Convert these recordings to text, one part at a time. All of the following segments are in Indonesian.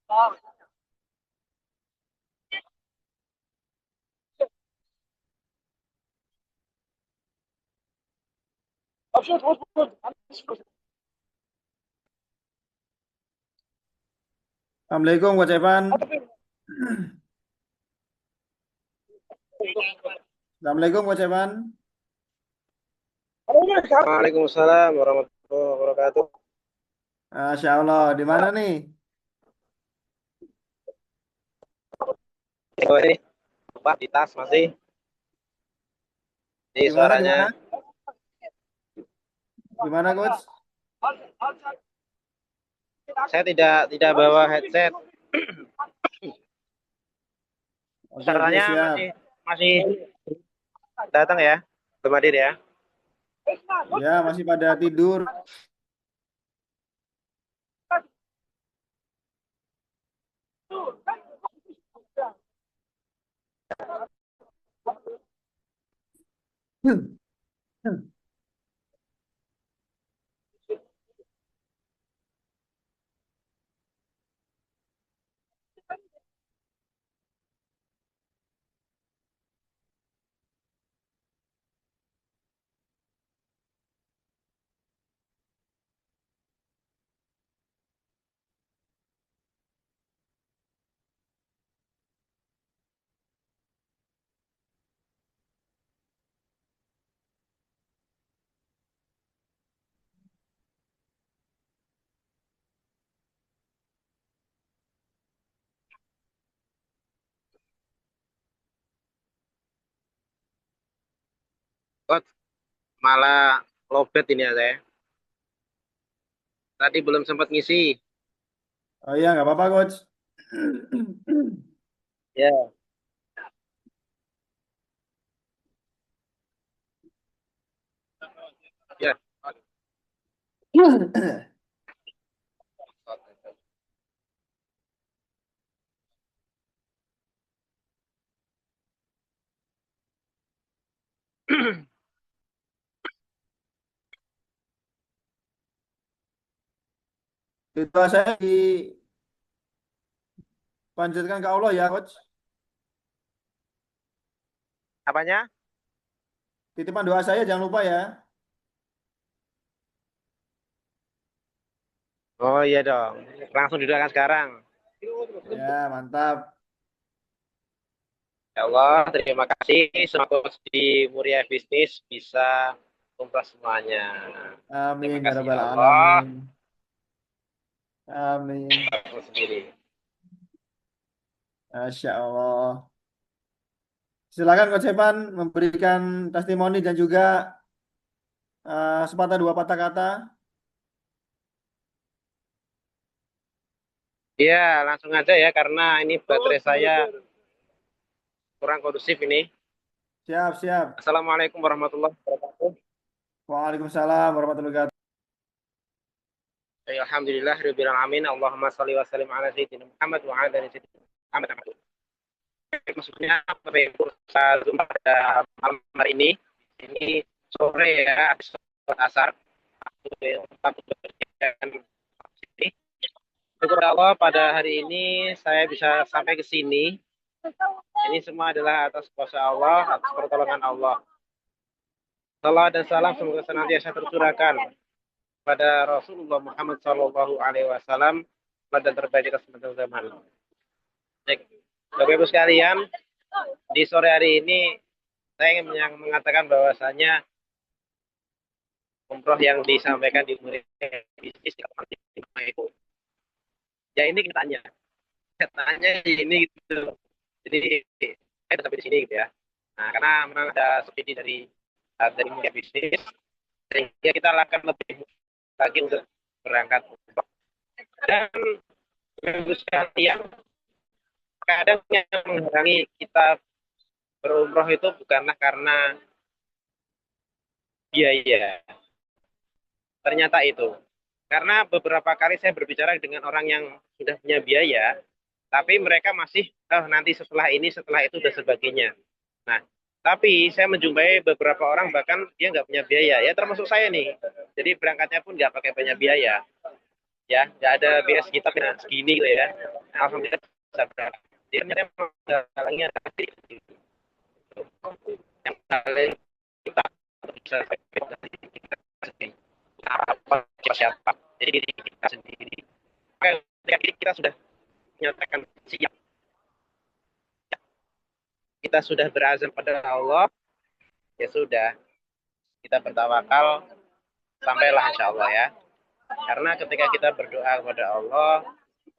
Assalamualaikum Coach Evan. Assalamualaikum Coach Evan. Waalaikumsalam warahmatullahi wabarakatuh. Masya Allah, di mana nih? Oh, ini apa di tas masih? Ini Di mana? Di mana? suaranya. Di mana Coach? Saya tidak bawa headset. Oke, oke, Suaranya siap. masih masih datang ya? Belum hadir ya? Ya, masih pada tidur. Kok malah lobet ini ya saya. Tadi belum sempat ngisi. Oh iya, nggak apa-apa Coach. Ya. Ya. Doa saya dipanjatkan ke Allah ya Coach. Apanya? Titipan doa saya jangan lupa ya. Oh iya dong. Langsung didoakan sekarang. Ya, mantap. Ya Allah, terima kasih. Semoga di Muria Bisnis bisa umrah semuanya. Terima Amin ya kasih ya rabbal Allah. alamin. Amin. Aku sendiri. Masya Allah. Silakan Coach Evan memberikan testimoni dan juga sepatah dua patah kata. Iya, langsung aja ya karena ini baterai saya kurang kondusif ini. Siap, siap. Assalamualaikum warahmatullahi wabarakatuh. Waalaikumsalam warahmatullahi wabarakatuh. Ya, alhamdulillah rabbil alamin. Allahumma shalli wa sallim ala sayyidina Muhammad wa ala ali sayyidina Muhammad. Maksudnya saya Zoom pada malam hari ini sore ya, habis sholat asar. Tetap bekerja. Syukur Allah pada hari ini saya bisa sampai ke sini. Ini semua adalah atas kuasa Allah, atas pertolongan Allah. Salam dan salam semoga senantiasa tercurahkan pada Rasulullah Muhammad Shallallahu Alaihi Wasallam dan terbaik di semasa zaman. Baik, Bapak Ibu sekalian, di sore hari ini saya ingin mengatakan bahwasanya umroh yang disampaikan di umroh bisnis itu, ya ini kita tanya ini gitu. Jadi saya udah sampai di sini gitu ya. Nah, karena memang ada subsidi dari umroh bisnis, sehingga kita akan lebih lagi untuk berangkat. Dan sekalian, kadang yang menghalangi kita berumroh itu bukanlah karena biaya. Ternyata itu. Karena beberapa kali saya berbicara dengan orang yang sudah punya biaya, tapi mereka masih, oh, nanti setelah itu, dan sebagainya. Nah, tapi saya menjumpai beberapa orang bahkan dia nggak punya biaya, ya termasuk saya nih. Jadi berangkatnya pun nggak pakai banyak biaya. ya, nggak ada biaya sekitar segini gitu ya. Nah, alhamdulillah bisa berangkat. Jadi memang galangnya tadi yang paling kita bisa apa siapa. Jadi diri kita sendiri. Ketika kita sudah menyatakan siap, kita sudah berazam pada Allah, ya sudah kita bertawakal sampailah insya Allah ya. Karena ketika kita berdoa kepada Allah,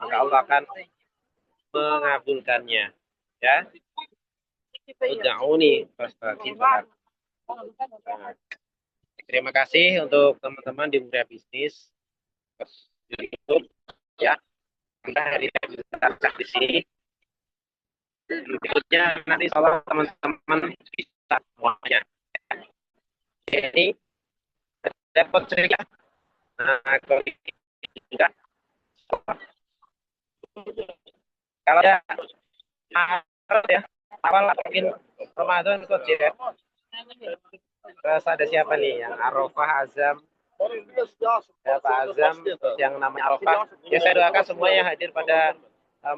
maka Allah akan mengabulkannya. Ya, ud'uni fastajib lakum. Terima kasih untuk teman-teman di Mulia Bisnis YouTube ya. Kita hari ini bisa di sini. Berikutnya nanti kalau teman-teman bisa semuanya. Ini dapat cerita. Nah, kalau tidak, kalau ya, ya, awal mungkin Ramadan kok ya. Terus ada siapa nih yang Arafah Azam, ya Pak Azam yang namanya Arafah. Ya saya doakan semua yang hadir pada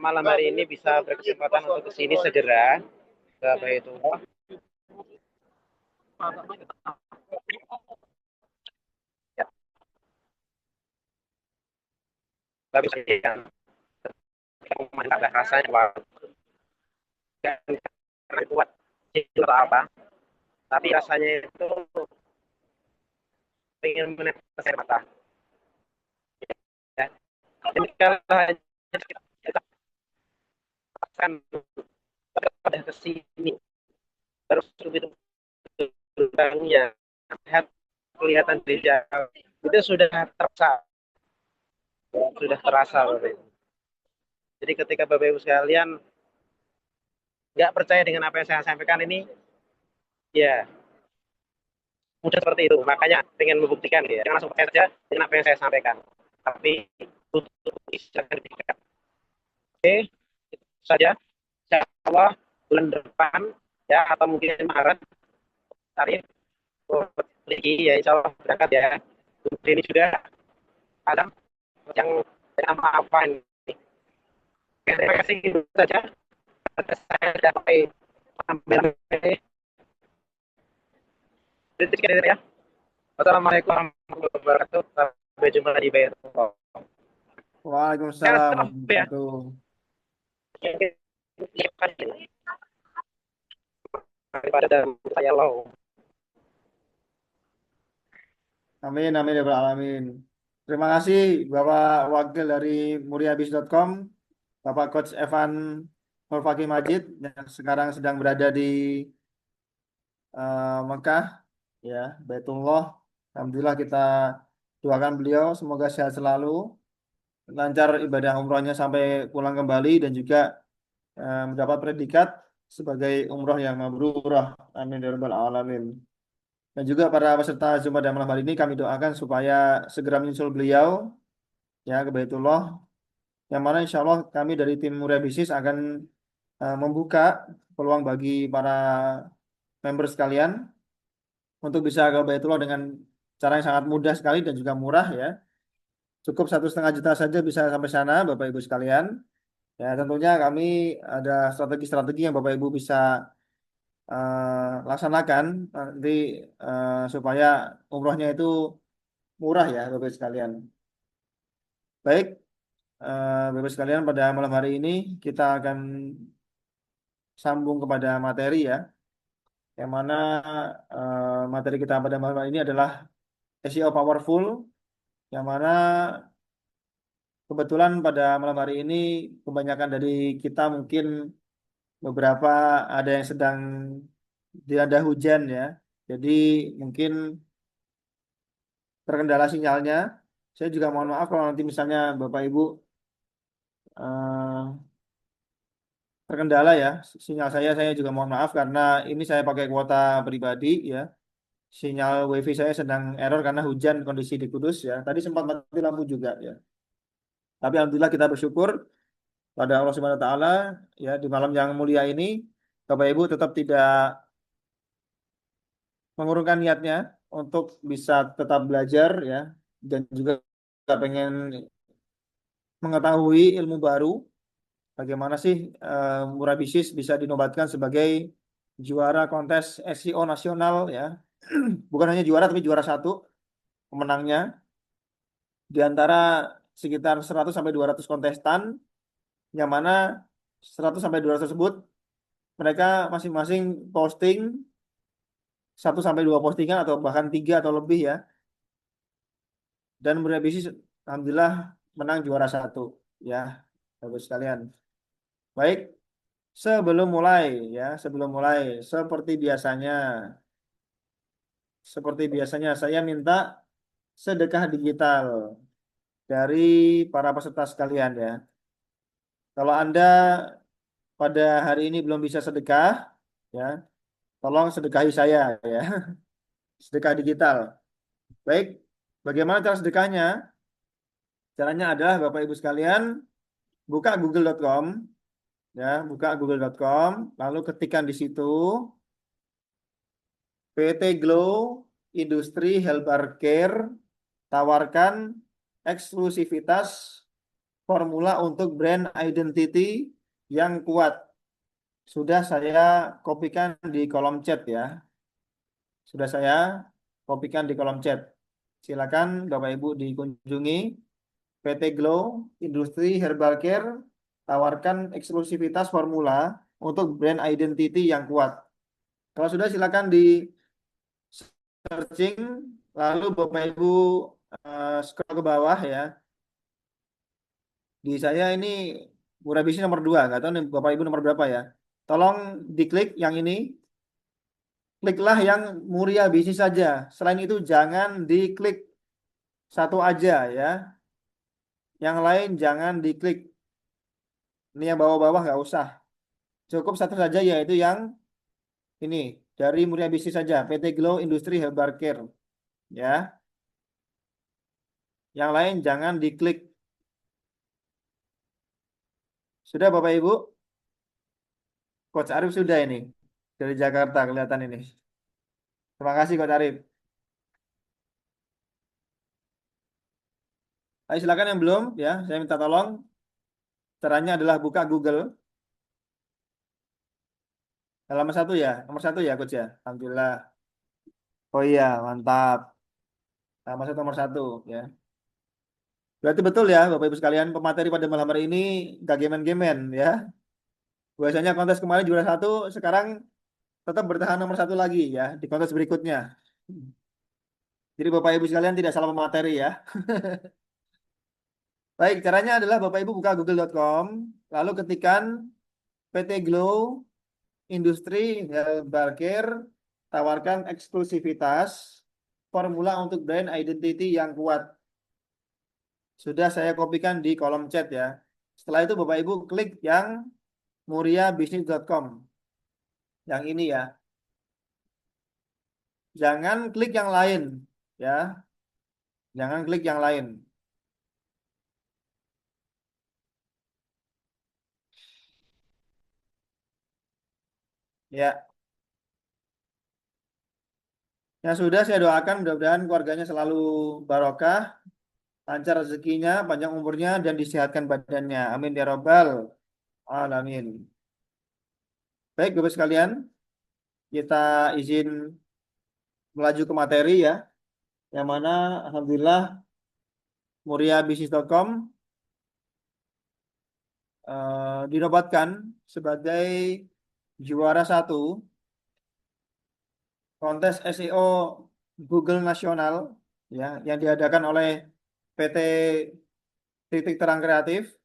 malam hari ini bisa berkesempatan untuk kesini segera ke Baitullah. Ya, bagus ya. Ada rasanya karena kuat itu apa? Tapi rasanya itu ingin menetes air mata. Ya. Jadi kalau kita akan pada kesini terus begitu gerbangnya lihat kelihatan di jauh itu sudah terasa Bapak Ibu. Jadi ketika Bapak Ibu sekalian nggak percaya dengan apa yang saya sampaikan ini, ya mudah seperti itu. Makanya ingin membuktikan ya, jangan langsung percaya saja dengan apa yang saya sampaikan. Tapi butuh sertifikat. Oke, itu saja. Insya Allah bulan depan ya atau mungkin Maret tarif lagi ya Insya Allah berangkat ya. Ini juga ada yang nama apa ini. Terima kasih itu saja. Saya dapat ambil kritik ya. Wassalamualaikum warahmatullahi wabarakatuh. Sampai jumpa di Bayar. Waalaikumsalam warahmatullahi wabarakatuh. Daripada saya low. Amin, amin ya Rabbal alamin. Terima kasih Bapak Wakil dari muriabis.com, Bapak Coach Evan Nurfaki Majid yang sekarang sedang berada di Mekah, ya, Baitullah. Alhamdulillah kita doakan beliau semoga sehat selalu, lancar ibadah umrohnya sampai pulang kembali dan juga mendapat predikat sebagai umroh yang mabrurah. Amin ya Rabbal alamin. Dan juga para peserta Zoom pada malam hari ini kami doakan supaya segera menyusul beliau ya ke Baitullah, yang mana insya Allah kami dari tim Muria Bisnis akan membuka peluang bagi para member sekalian untuk bisa ke Baitullah dengan cara yang sangat mudah sekali dan juga murah ya. Cukup 1,5 juta saja bisa sampai sana Bapak Ibu sekalian. Ya tentunya kami ada strategi-strategi yang Bapak Ibu bisa laksanakan nanti supaya umrohnya itu murah ya Bapak Ibu sekalian. Baik, Bapak sekalian, pada malam hari ini kita akan sambung kepada materi ya, yang mana materi kita pada malam hari ini adalah SEO Powerful, yang mana kebetulan pada malam hari ini kebanyakan dari kita mungkin beberapa ada yang sedang dilanda hujan ya, jadi mungkin terkendala sinyalnya. Saya juga mohon maaf kalau nanti misalnya Bapak Ibu eh, terkendala ya sinyal saya juga mohon maaf karena ini saya pakai kuota pribadi ya. Sinyal WiFi saya sedang error karena hujan kondisi di Kudus ya. Tadi sempat mati lampu juga ya. Tapi alhamdulillah kita bersyukur pada Allah Subhanahu wa taala ya, di malam yang mulia ini Bapak Ibu tetap tidak mengurungkan niatnya untuk bisa tetap belajar ya, dan juga pengen mengetahui ilmu baru, bagaimana sih Murah Bisnis bisa dinobatkan sebagai juara kontes SEO nasional ya. Bukan hanya juara tapi juara satu pemenangnya di antara sekitar 100 sampai 200 kontestan, yang mana 100 sampai 200 tersebut mereka masing-masing posting satu sampai dua postingan atau bahkan tiga atau lebih ya. Dan Muria Bisnis alhamdulillah menang juara satu ya, bagus sekalian. Baik, sebelum mulai ya, sebelum mulai seperti biasanya saya minta sedekah digital dari para peserta sekalian ya. Kalau Anda pada hari ini belum bisa sedekah ya, tolong sedekahi saya ya. Sedekah digital. Baik, bagaimana cara sedekahnya? Caranya adalah Bapak Ibu sekalian buka google.com ya, buka google.com lalu ketikkan di situ PT Glow Industri Healthcare Care tawarkan eksklusivitas formula untuk brand identity yang kuat. Sudah saya kopikan di kolom chat ya. Sudah saya kopikan di kolom chat. Silakan Bapak Ibu dikunjungi PT Glow Industri Herbal Care tawarkan eksklusivitas formula untuk brand identity yang kuat. Kalau sudah silakan di searching lalu Bapak Ibu scroll ke bawah ya. Di saya ini Murah Bisnis nomor 2, nggak tahu nih Bapak Ibu nomor berapa ya. Tolong diklik yang ini, kliklah yang Muria Bisnis saja. Selain itu jangan diklik satu aja ya. Yang lain jangan diklik. Ini yang bawah-bawah nggak usah. Cukup satu saja yaitu yang ini dari Muria Bisnis saja, PT Glow Industri Herbal Care ya. Yang lain jangan diklik. Sudah Bapak Ibu? Coach Arif sudah ini dari Jakarta kelihatan ini. Terima kasih Coach Arif. Ayo silakan yang belum ya, saya minta tolong. Caranya adalah buka Google. Halaman satu ya, nomor satu ya Coach ya. Alhamdulillah. Oh iya, mantap. Halaman satu nomor satu ya. Berarti betul ya Bapak Ibu sekalian, pemateri pada malam hari ini gak gemen-gemen ya. Biasanya kontes kemarin juara satu, sekarang tetap bertahan nomor satu lagi ya di kontes berikutnya. Jadi Bapak Ibu sekalian tidak salah pemateri ya. Baik, caranya adalah Bapak Ibu buka google.com, lalu ketikkan PT Glow Industri Herbal Care tawarkan eksklusivitas formula untuk brand identity yang kuat. Sudah saya kopikan di kolom chat ya. Setelah itu Bapak Ibu klik yang muriabisnis.com. Yang ini ya. Jangan klik yang lain ya. Jangan klik yang lain. Ya. Yang sudah saya doakan mudah-mudahan keluarganya selalu barokah, lancar rezekinya, panjang umurnya dan disehatkan badannya. Amin ya robbal alamin. Baik, Bapak sekalian, kita izin melaju ke materi ya. Yang mana alhamdulillah muriabisnis.com dinobatkan sebagai juara satu kontes SEO Google Nasional ya yang diadakan oleh PT Titik Terang Kreatif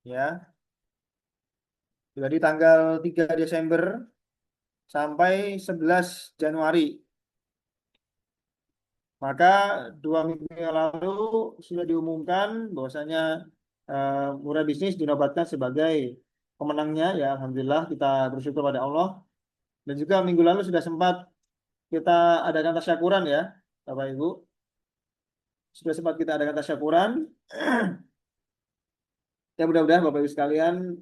ya. Jadi tanggal 3 Desember sampai 11 Januari. Maka 2 minggu yang lalu sudah diumumkan bahwasanya Murah Bisnis dinobatkan sebagai pemenangnya ya. Alhamdulillah kita bersyukur pada Allah. Dan juga minggu lalu sudah sempat kita adakan tasyakuran ya, Bapak Ibu. Sudah sempat kita adakan tasyakuran. Ya mudah-mudahan Bapak Ibu sekalian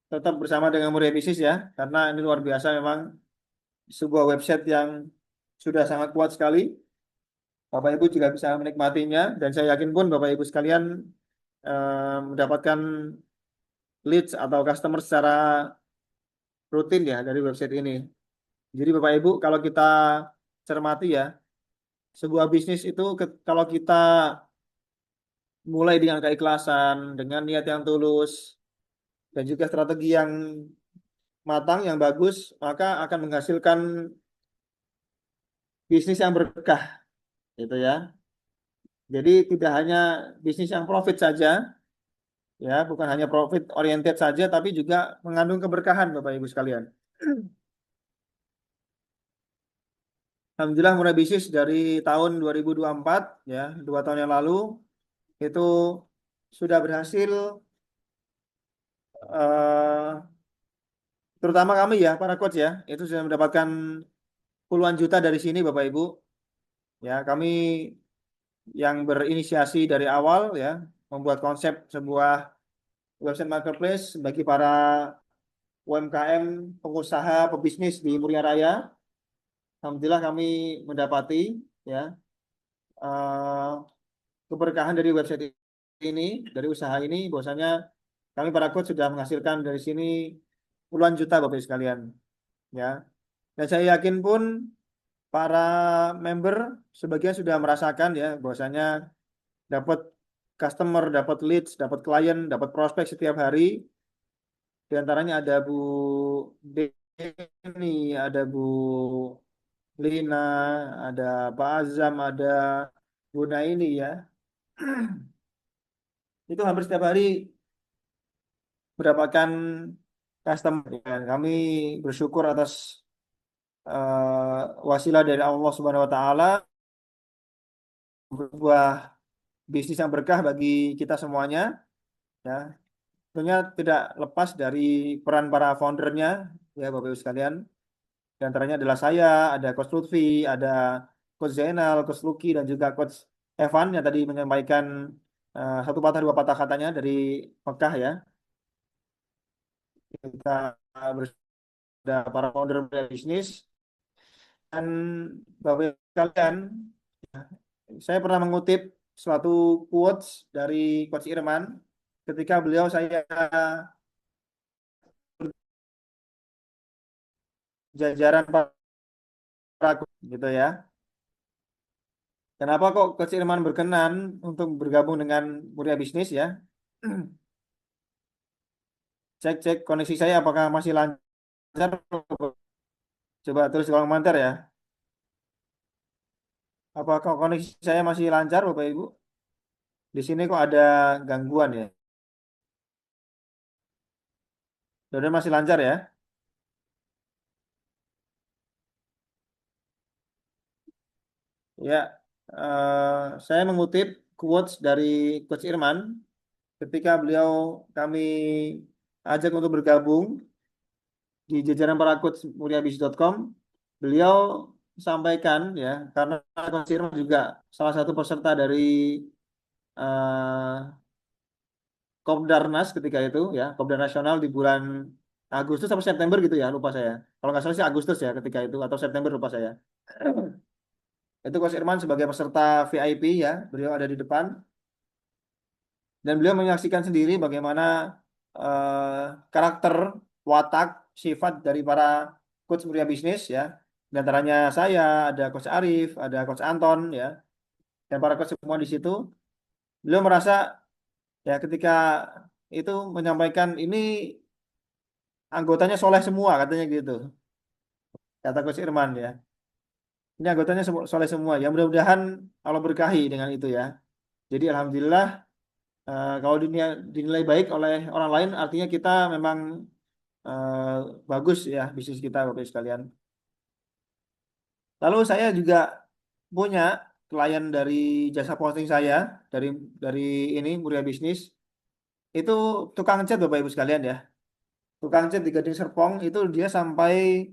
tetap bersama dengan Muria Bisnis ya, karena ini luar biasa memang sebuah website yang sudah sangat kuat sekali. Bapak Ibu juga bisa menikmatinya dan saya yakin pun Bapak Ibu sekalian mendapatkan leads atau customer secara rutin ya dari website ini. Jadi Bapak Ibu kalau kita cermati ya, sebuah bisnis itu kalau kita mulai dengan keikhlasan, dengan niat yang tulus, dan juga strategi yang matang, yang bagus, maka akan menghasilkan bisnis yang berkah, gitu ya. Jadi tidak hanya bisnis yang profit saja, ya, bukan hanya profit oriented saja, tapi juga mengandung keberkahan, Bapak Ibu sekalian. Alhamdulillah mulai bisnis dari tahun 2024, ya, 2 tahun yang lalu, itu sudah berhasil, eh, terutama kami ya, para coach ya, itu sudah mendapatkan puluhan juta dari sini, Bapak Ibu. Ya, kami yang berinisiasi dari awal ya, membuat konsep sebuah website marketplace bagi para UMKM, pengusaha, pebisnis di Muria Raya. Alhamdulillah kami mendapati ya eh, keberkahan dari website ini, dari usaha ini, bahwasanya kami para coach sudah menghasilkan dari sini puluhan juta Bapak Ibu sekalian. Ya, dan saya yakin pun para member sebagian sudah merasakan ya bahwasanya dapat customer, dapat leads, dapat klien, dapat prospek setiap hari. Di antaranya ada Bu Deni, ada Bu Lina, ada Pak Azam, ada Bu Naini ya. Itu hampir setiap hari mendapatkan customer. Dan kami bersyukur atas wasilah dari Allah Subhanahu Wa Taala, sebuah bisnis yang berkah bagi kita semuanya. Ya, tentunya tidak lepas dari peran para foundernya, ya Bapak Ibu sekalian. Di antaranya adalah saya, ada Coach Lutfi, ada Coach Zainal, Coach Lucky, dan juga Coach Evan yang tadi menyampaikan satu patah dua patah katanya dari Mekah ya. Kita bersama para founder bisnis dan Bapak Ibu sekalian, saya pernah mengutip suatu quotes dari Coach Irman ketika beliau saya jajaran para gitu ya. Kenapa kok Coach Irman berkenan untuk bergabung dengan Muria Bisnis ya? Cek cek koneksi saya apakah masih lancar? Coba tulis kolom komentar ya. Apakah koneksi saya masih lancar Bapak Ibu? Di sini kok ada gangguan ya? Sudah masih lancar ya? Ya, saya mengutip quotes dari Coach Irman ketika beliau kami ajak untuk bergabung di jajaran para coach muriabis.com. Beliau sampaikan ya, karena Coach Irman juga salah satu peserta dari eh, Kopdarnas ketika itu ya, Kopdar Nasional di bulan Agustus atau September gitu ya, lupa saya. Kalau nggak salah sih Agustus ya ketika itu atau September lupa saya. Itu Coach Irman sebagai peserta VIP ya, beliau ada di depan dan beliau menyaksikan sendiri bagaimana karakter, watak, sifat dari para coach Muria Bisnis ya. Di antaranya saya, ada Coach Arif, ada Coach Anton ya, dan para coach semua di situ. Beliau merasa ya ketika itu menyampaikan ini anggotanya soleh semua katanya gitu, kata Coach Irman ya. Ini anggotanya soleh semua. Ya mudah-mudahan Allah berkahi dengan itu ya. Jadi alhamdulillah kalau dinilai baik oleh orang lain artinya kita memang eh, bagus ya bisnis kita Bapak Ibu sekalian. Lalu saya juga punya klien dari jasa posting saya dari dari ini Muria Bisnis itu tukang cat Bapak Ibu sekalian ya. Tukang cat di Gading Serpong itu dia sampai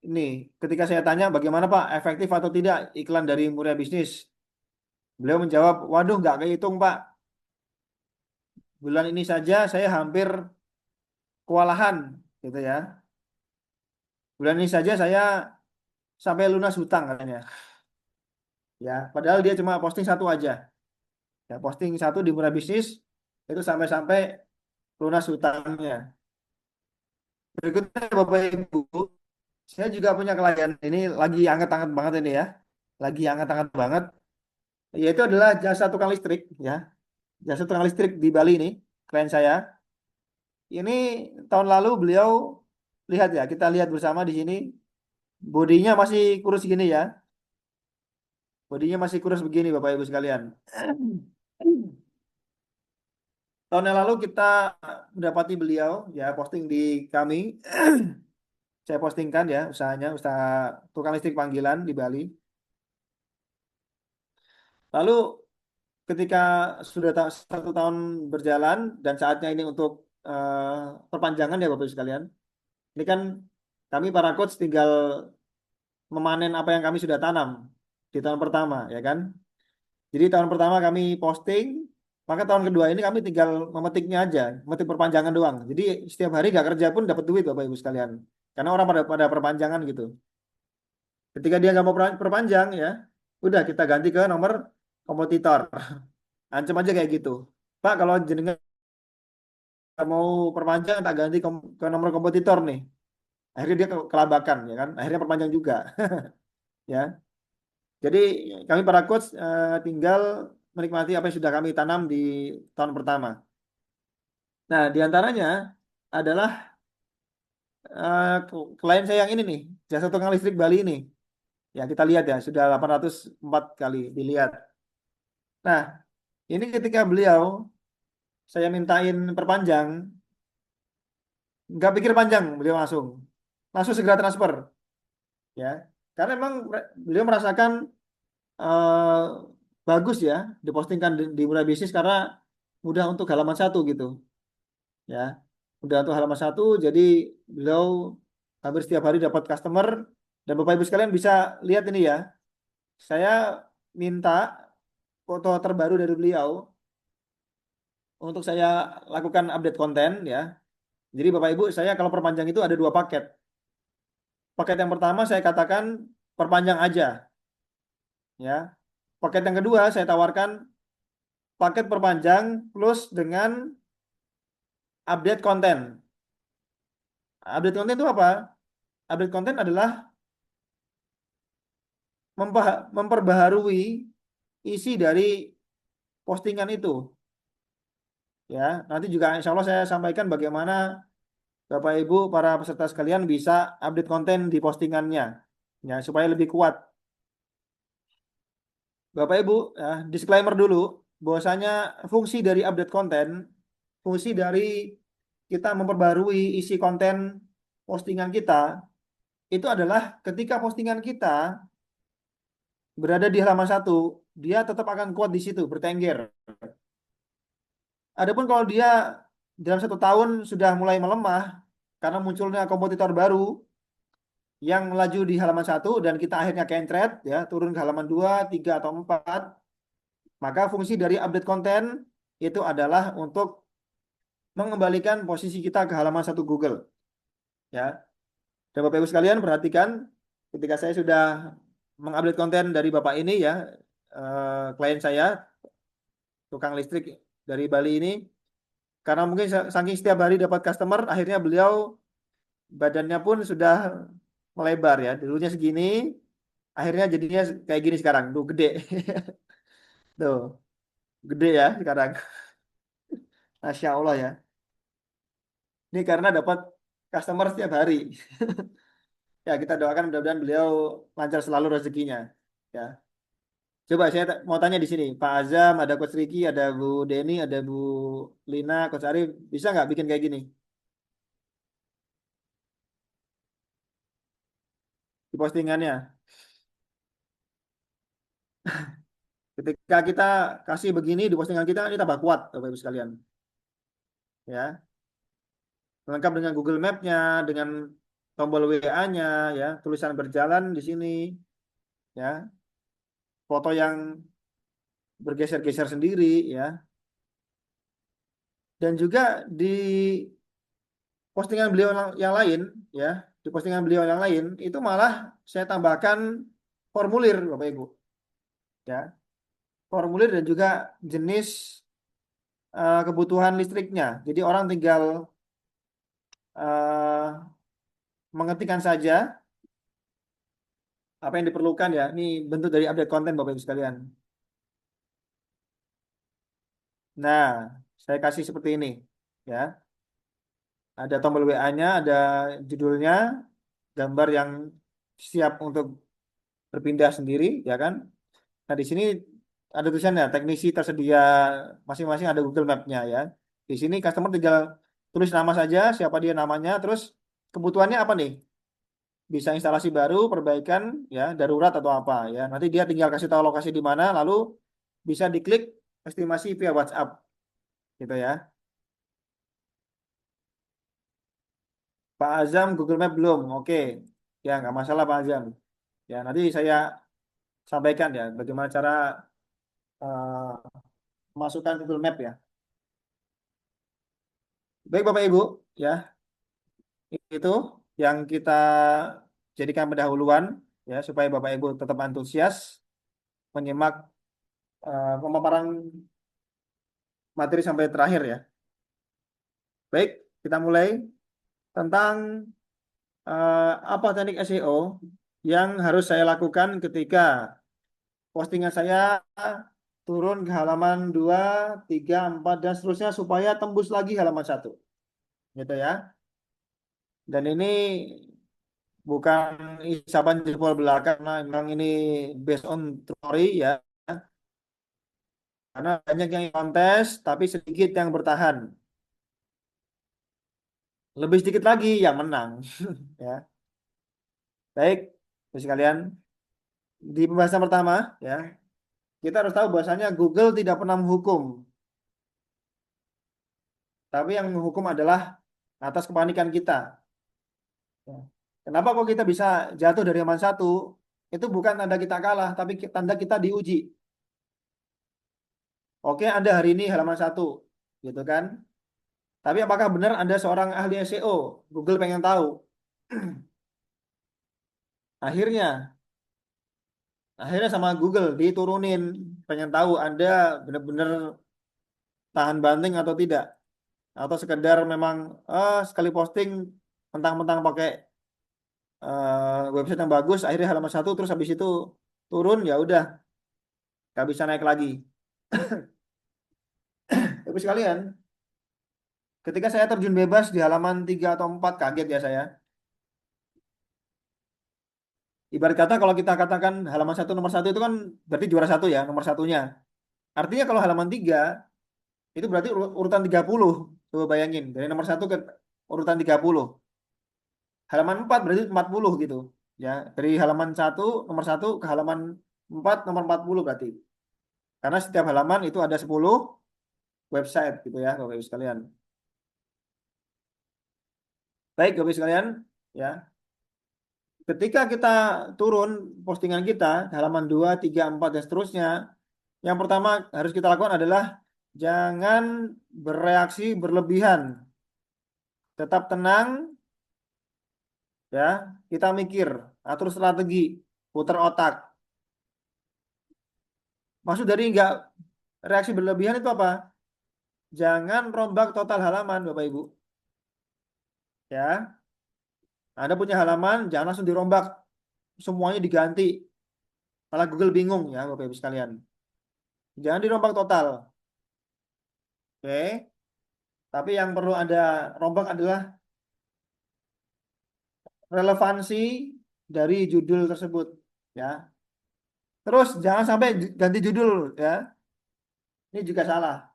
ini ketika saya tanya bagaimana Pak efektif atau tidak iklan dari Muria Bisnis. Beliau menjawab, waduh nggak kehitung Pak. Bulan ini saja saya hampir kewalahan gitu ya. Bulan ini saja saya sampai lunas hutang katanya. Ya, padahal dia cuma posting satu aja. Ya, posting satu di Murah Bisnis itu sampai-sampai lunas hutangnya. Berikutnya Bapak Ibu, saya juga punya klien ini lagi angkat-angkat banget ini ya. Lagi angkat-angkat banget, yaitu adalah jasa tukang listrik ya. Jasa tukang listrik di Bali ini, klien saya. Ini tahun lalu beliau lihat ya, kita lihat bersama di sini, bodinya masih kurus gini ya. Bodinya masih kurus begini Bapak Ibu sekalian. Tahun yang lalu kita mendapati beliau ya posting di kami. Saya postingkan ya usahanya, usaha tukang listrik panggilan di Bali. Lalu ketika sudah 1 tahun berjalan dan saatnya ini untuk perpanjangan ya Bapak Ibu sekalian. Ini kan kami para coach tinggal memanen apa yang kami sudah tanam di tahun pertama ya kan. Jadi tahun pertama kami posting, maka tahun kedua ini kami tinggal memetiknya aja, memetik perpanjangan doang. Jadi setiap hari gak kerja pun dapat duit Bapak Ibu sekalian. Karena orang pada perpanjangan gitu. Ketika dia nggak mau perpanjang ya, udah kita ganti ke nomor kompetitor. Ancam aja kayak gitu. Pak, kalau jenengan nggak mau perpanjang, tak ganti ke nomor kompetitor nih. Akhirnya dia kelabakan ya kan. Akhirnya perpanjang juga ya. Jadi kami para coach tinggal menikmati apa yang sudah kami tanam di tahun pertama. Nah, diantaranya adalah klien saya yang ini nih, jasa tukang listrik Bali ini. Ya, kita lihat ya, sudah 804 kali dilihat. Nah, ini ketika beliau saya mintain perpanjang, nggak pikir panjang, beliau langsung segera transfer, ya. Karena memang beliau merasakan eh, bagus ya, dipostingkan di Mudah Bisnis karena mudah untuk halaman satu gitu, ya. Mudah untuk halaman satu, jadi beliau hampir setiap hari dapat customer dan Bapak Ibu sekalian bisa lihat ini ya. Saya minta foto terbaru dari beliau untuk saya lakukan update konten ya. Jadi Bapak Ibu, saya kalau perpanjang itu ada 2 paket. Paket yang pertama saya katakan perpanjang aja, ya. Paket yang kedua saya tawarkan paket perpanjang plus dengan update konten. Update konten itu apa? Update konten adalah memperbaharui isi dari postingan itu, ya. Nanti juga insya Allah saya sampaikan bagaimana Bapak Ibu para peserta sekalian bisa update konten di postingannya, ya, supaya lebih kuat. Bapak Ibu, ya, disclaimer dulu, bahwasanya fungsi dari update konten, fungsi dari kita memperbarui isi konten postingan kita, itu adalah ketika postingan kita berada di halaman satu, dia tetap akan kuat di situ, bertengger. Adapun kalau dia dalam 1 tahun sudah mulai melemah, karena munculnya kompetitor baru yang melaju di halaman satu dan kita akhirnya kencret, ya, turun ke halaman 2, 3, atau 4, maka fungsi dari update konten itu adalah untuk mengembalikan posisi kita ke halaman satu Google. Ya, dan Bapak Ibu sekalian perhatikan ketika saya sudah mengupdate konten dari Bapak ini ya, klien saya, tukang listrik dari Bali ini, karena mungkin saking setiap hari dapat customer, akhirnya beliau badannya pun sudah melebar ya. Dulunya segini, akhirnya jadinya kayak gini sekarang. Tuh, gede. Tuh, gede ya sekarang. Masya Allah ya. Ini karena dapat customer setiap hari. Ya, kita doakan mudah-mudahan beliau lancar selalu rezekinya. Ya. Coba saya mau tanya di sini, Pak Azam, ada Coach Ricky, ada Bu Deni, ada Bu Lina, Coach Arif, bisa nggak bikin kayak gini di postingannya? Ketika kita kasih begini di postingan kita, ini tambah kuat, Bapak Ibu sekalian. Ya, lengkap dengan Google Map-nya, dengan tombol WA-nya, ya, tulisan berjalan di sini, ya, foto yang bergeser-geser sendiri, ya, dan juga di postingan beliau yang lain, ya, di postingan beliau yang lain itu malah saya tambahkan formulir, Bapak Ibu. ya, formulir dan juga jenis kebutuhan listriknya. Jadi orang tinggal eh, mengetikkan saja apa yang diperlukan ya. Ini bentuk dari update konten Bapak Ibu sekalian. Nah, saya kasih seperti ini ya. Ada tombol WA-nya, ada judulnya, gambar yang siap untuk berpindah sendiri, ya kan? Nah, di sini ada tulisannya, teknisi tersedia masing-masing ada Google Map-nya ya. Di sini customer tinggal tulis nama saja, siapa dia namanya, terus kebutuhannya apa nih? Bisa instalasi baru, perbaikan, ya, darurat atau apa ya. Nanti dia tinggal kasih tahu lokasi di mana, lalu bisa diklik estimasi via WhatsApp, gitu ya. Pak Azam Google Map belum, oke, ya nggak masalah Pak Azam. Ya nanti saya sampaikan ya bagaimana cara masukkan Google Map ya. Baik Bapak Ibu, ya itu yang kita jadikan pendahuluan ya supaya Bapak Ibu tetap antusias menyimak pemaparan materi sampai terakhir ya. Baik, kita mulai tentang apa teknik SEO yang harus saya lakukan ketika postingan saya turun ke halaman 2, 3, 4 dan seterusnya supaya tembus lagi halaman satu, gitu ya. Dan ini bukan isapan jempol belakang, nah, memang ini based on story ya. Karena banyak yang kontes, tapi sedikit yang bertahan. Lebih sedikit lagi yang menang. Ya, baik, terus sekalian. Di pembahasan pertama, ya, kita harus tahu bahwasanya Google tidak pernah menghukum, tapi yang menghukum adalah atas kepanikan kita. Ya. Kenapa kok kita bisa jatuh dari halaman satu? Itu bukan tanda kita kalah, tapi tanda kita diuji. Oke, Anda hari ini halaman satu, gitu kan? Tapi apakah benar Anda seorang ahli SEO? Google pengen tahu. Akhirnya, akhirnya sama Google diturunin, pengen tahu Anda benar-benar tahan banting atau tidak, atau sekedar memang sekali posting mentang-mentang pakai website yang bagus, akhirnya halaman satu terus habis itu turun ya udah nggak bisa naik lagi. Tapi sekalian, ketika saya terjun bebas di halaman 3 atau 4 kaget ya saya. Ibarat kata kalau kita katakan halaman satu nomor satu itu kan berarti juara satu ya, nomor satunya. Artinya kalau halaman 3 itu berarti urutan 30. Coba bayangin, dari nomor satu ke urutan 30. Halaman 4 berarti 40 gitu. Ya, dari halaman satu nomor satu ke halaman 4 nomor 40 berarti. Karena setiap halaman itu ada 10 website gitu ya, Bapak Ibu sekalian. Baik, Bapak Ibu sekalian, ya. Ketika kita turun postingan kita, halaman 2, 3, 4 dan seterusnya, yang pertama harus kita lakukan adalah jangan bereaksi berlebihan. Tetap tenang, ya. Kita mikir, atur strategi, putar otak. Maksud dari nggak reaksi berlebihan itu apa? Jangan rombak total halaman, Bapak Ibu. Ya, Anda punya halaman, jangan langsung dirombak, semuanya diganti. Malah Google bingung ya, Bapak Ibu sekalian. Jangan dirombak total. Oke. Tapi yang perlu Anda rombak adalah relevansi dari judul tersebut, ya. Terus jangan sampai ganti judul, ya. Ini juga salah.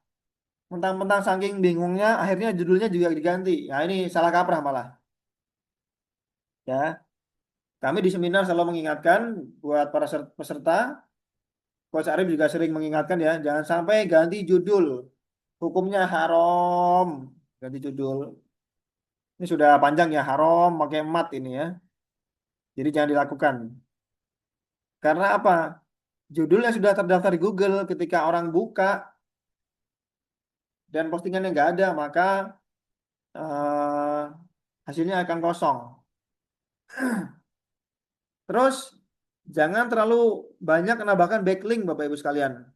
Mentang-mentang saking bingungnya, akhirnya judulnya juga diganti. Nah, ini salah kaprah malah, ya. Kami di seminar selalu mengingatkan buat para peserta, Coach Arif juga sering mengingatkan ya, jangan sampai ganti judul. Hukumnya haram ganti judul. Ini sudah panjang ya, haram pakai mat ini ya. Jadi jangan dilakukan. Karena apa? Judulnya sudah terdaftar di Google, ketika orang buka dan postingannya nggak ada, maka hasilnya akan kosong. Terus Jangan terlalu banyak menambahkan backlink Bapak Ibu sekalian.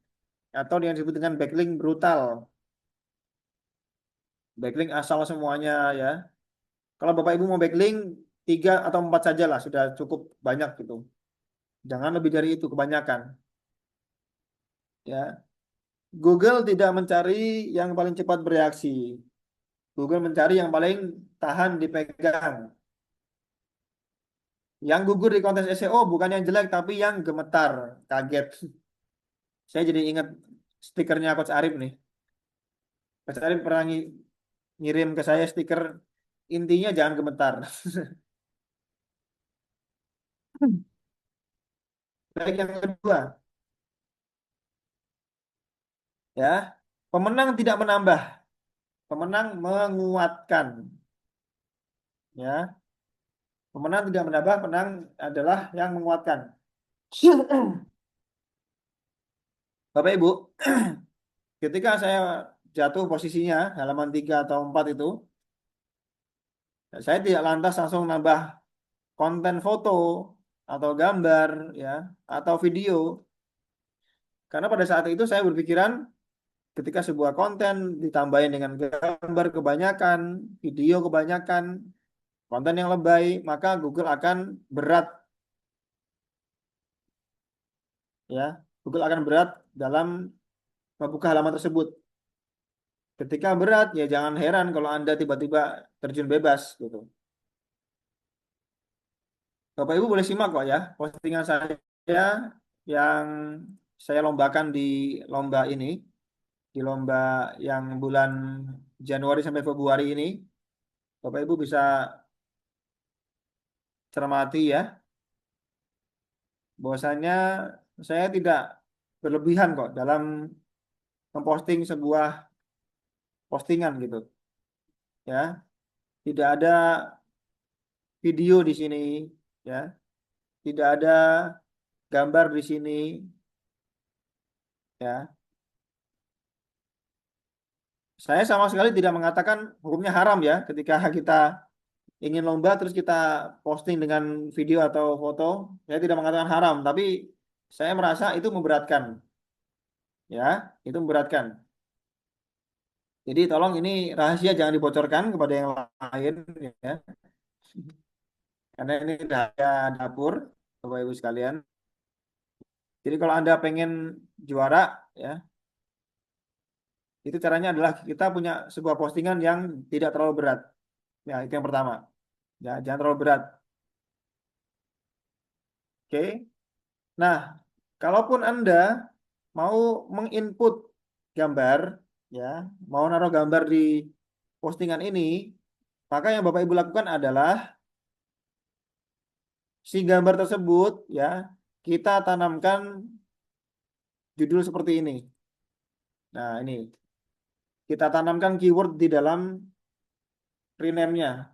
Atau yang disebut dengan backlink brutal. Backlink asal semuanya ya. Kalau Bapak Ibu mau backlink, 3 atau 4 saja lah, sudah cukup banyak gitu. Jangan lebih dari itu, kebanyakan. Ya, Google tidak mencari yang paling cepat bereaksi. Google mencari yang paling tahan dipegang. Yang gugur di kontes SEO bukan yang jelek, tapi yang gemetar, kaget. Saya jadi ingat stikernya Coach Arif nih. Coach Arif pernah ngirim ke saya stiker, intinya jangan gemetar. Baik, yang kedua, ya, pemenang tidak menambah, pemenang menguatkan. Ya, pemenang tidak menambah, pemenang adalah yang menguatkan. Bapak Ibu, ketika saya jatuh posisinya halaman 3 atau 4 itu, saya tidak lantas langsung nambah konten foto atau gambar ya atau video. Karena pada saat itu saya berpikiran ketika sebuah konten ditambahin dengan gambar kebanyakan, video kebanyakan, konten yang lebay, maka Google akan berat ya. Google akan berat dalam membuka halaman tersebut. Ketika berat ya jangan heran kalau Anda tiba-tiba terjun bebas gitu. Bapak Ibu boleh simak kok ya postingan saya yang saya lombakan di lomba ini, di lomba yang bulan Januari sampai Februari ini. Bapak Ibu bisa cermati ya, bahwasanya saya tidak berlebihan kok dalam memposting sebuah postingan gitu ya. Tidak ada video di sini ya, tidak ada gambar di sini ya. Saya sama sekali tidak mengatakan hukumnya haram ya ketika kita ingin lomba terus kita posting dengan video atau foto. Saya tidak mengatakan haram, tapi saya merasa itu memberatkan ya, itu memberatkan. Jadi tolong ini rahasia jangan dibocorkan kepada yang lain ya, karena ini rahasia dapur Bapak Ibu sekalian. Jadi kalau Anda pengen juara ya, itu caranya adalah kita punya sebuah postingan yang tidak terlalu berat. Ya, itu yang pertama. Ya, jangan terlalu berat. Oke. Nah, kalaupun Anda mau menginput gambar, ya, mau naruh gambar di postingan ini, maka yang Bapak Ibu lakukan adalah si gambar tersebut, ya, kita tanamkan judul seperti ini. Nah, ini kita tanamkan keyword di dalam rename-nya.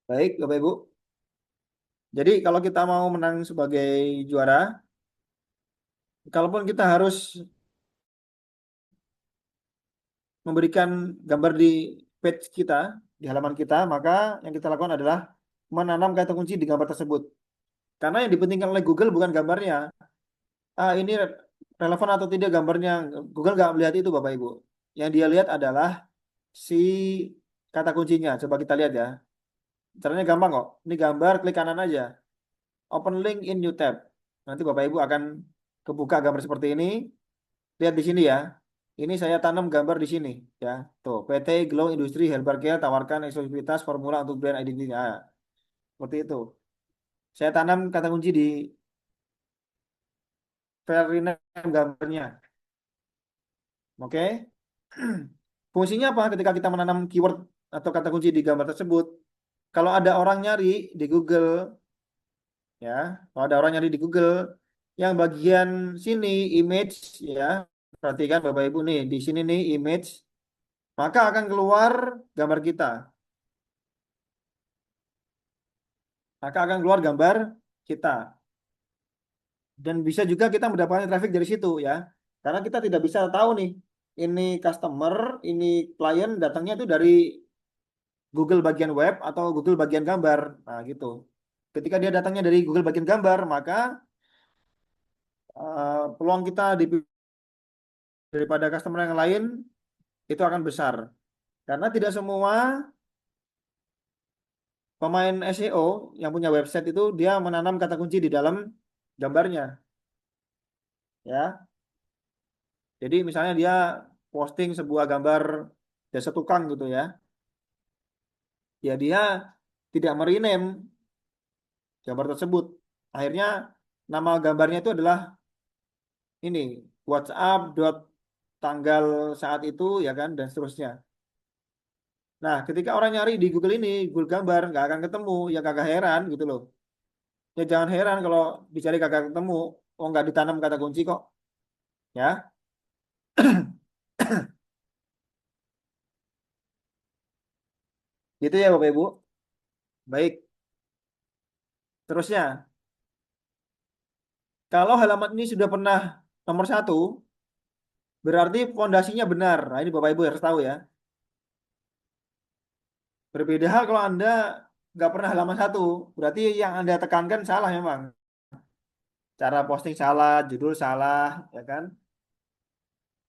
Baik, Bapak Ibu. Jadi kalau kita mau menang sebagai juara, kalaupun kita harus memberikan gambar di page kita, di halaman kita, maka yang kita lakukan adalah menanam kata kunci di gambar tersebut. Karena yang dipentingkan oleh Google bukan gambarnya. Ah, ini relevan atau tidak gambarnya. Google nggak melihat itu, Bapak Ibu. Yang dia lihat adalah si kata kuncinya. Coba kita lihat ya. Caranya gampang kok. Ini gambar, klik kanan aja. Open link in new tab. Nanti Bapak Ibu akan kebuka gambar seperti ini. Lihat di sini ya. Ini saya tanam gambar di sini ya. Tuh, PT Glow Industri Herbal Care tawarkan eksklusivitas formula untuk brand identity. Nah, seperti itu. Saya tanam kata kunci di file rename gambarnya. Oke. Fungsinya apa ketika kita menanam keyword atau kata kunci di gambar tersebut? Kalau ada orang nyari di Google ya, kalau ada orang nyari di Google, yang bagian sini image ya, perhatikan Bapak Ibu nih, di sini nih image, maka akan keluar gambar kita. Maka akan keluar gambar kita. Dan bisa juga kita mendapatkan traffic dari situ ya. Karena kita tidak bisa tahu nih, ini customer, ini klien datangnya itu dari Google bagian web atau Google bagian gambar. Nah, gitu. Ketika dia datangnya dari Google bagian gambar, maka peluang kita daripada customer yang lain itu akan besar. Karena tidak semua pemain SEO yang punya website itu dia menanam kata kunci di dalam gambarnya, ya. Jadi misalnya dia posting sebuah gambar jasa tukang gitu ya, ya dia tidak merename gambar tersebut. Akhirnya nama gambarnya itu adalah ini WhatsApp dot tanggal saat itu ya kan dan seterusnya. Nah, ketika orang nyari di Google ini, Google gambar nggak akan ketemu, ya kagak heran gitu loh. Ya jangan heran kalau dicari kagak ketemu, oh nggak ditanam kata kunci kok, ya. Gitu ya Bapak Ibu. Baik, terusnya kalau halaman ini sudah pernah nomor satu, berarti fondasinya benar. Nah, ini Bapak Ibu harus tahu ya. Berbeda hal kalau Anda nggak pernah halaman satu, berarti yang Anda tekankan salah memang. Cara posting salah, judul salah, ya kan?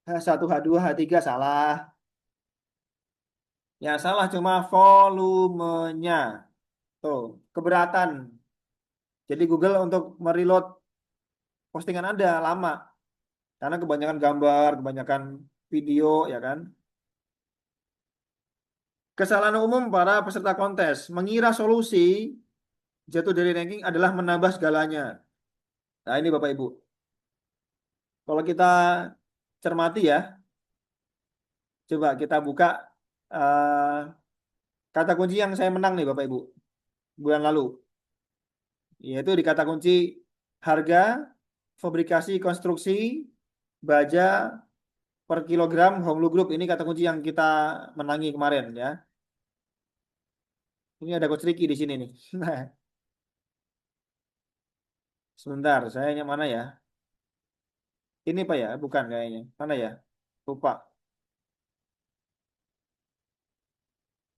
H1, H2, H3 salah. Yang salah cuma volumenya. Tuh, keberatan. Jadi Google untuk mereload postingan Anda lama. Karena kebanyakan gambar, kebanyakan video, ya kan? Kesalahan umum para peserta kontes. Mengira solusi jatuh dari ranking adalah menambah segalanya. Nah ini Bapak Ibu. Kalau kita cermati ya, coba kita buka eh, kata kunci yang saya menang nih Bapak Ibu. Bulan lalu. Yaitu di kata kunci harga, fabrikasi, konstruksi, baja, per kilogram Honglu Group. Ini kata kunci yang kita menangi kemarin ya. Ini ada Coach Ricky di sini nih. Nah, sebentar, saya yang mana ya? Ini Pak ya, bukan kayaknya. Mana ya? Lupa.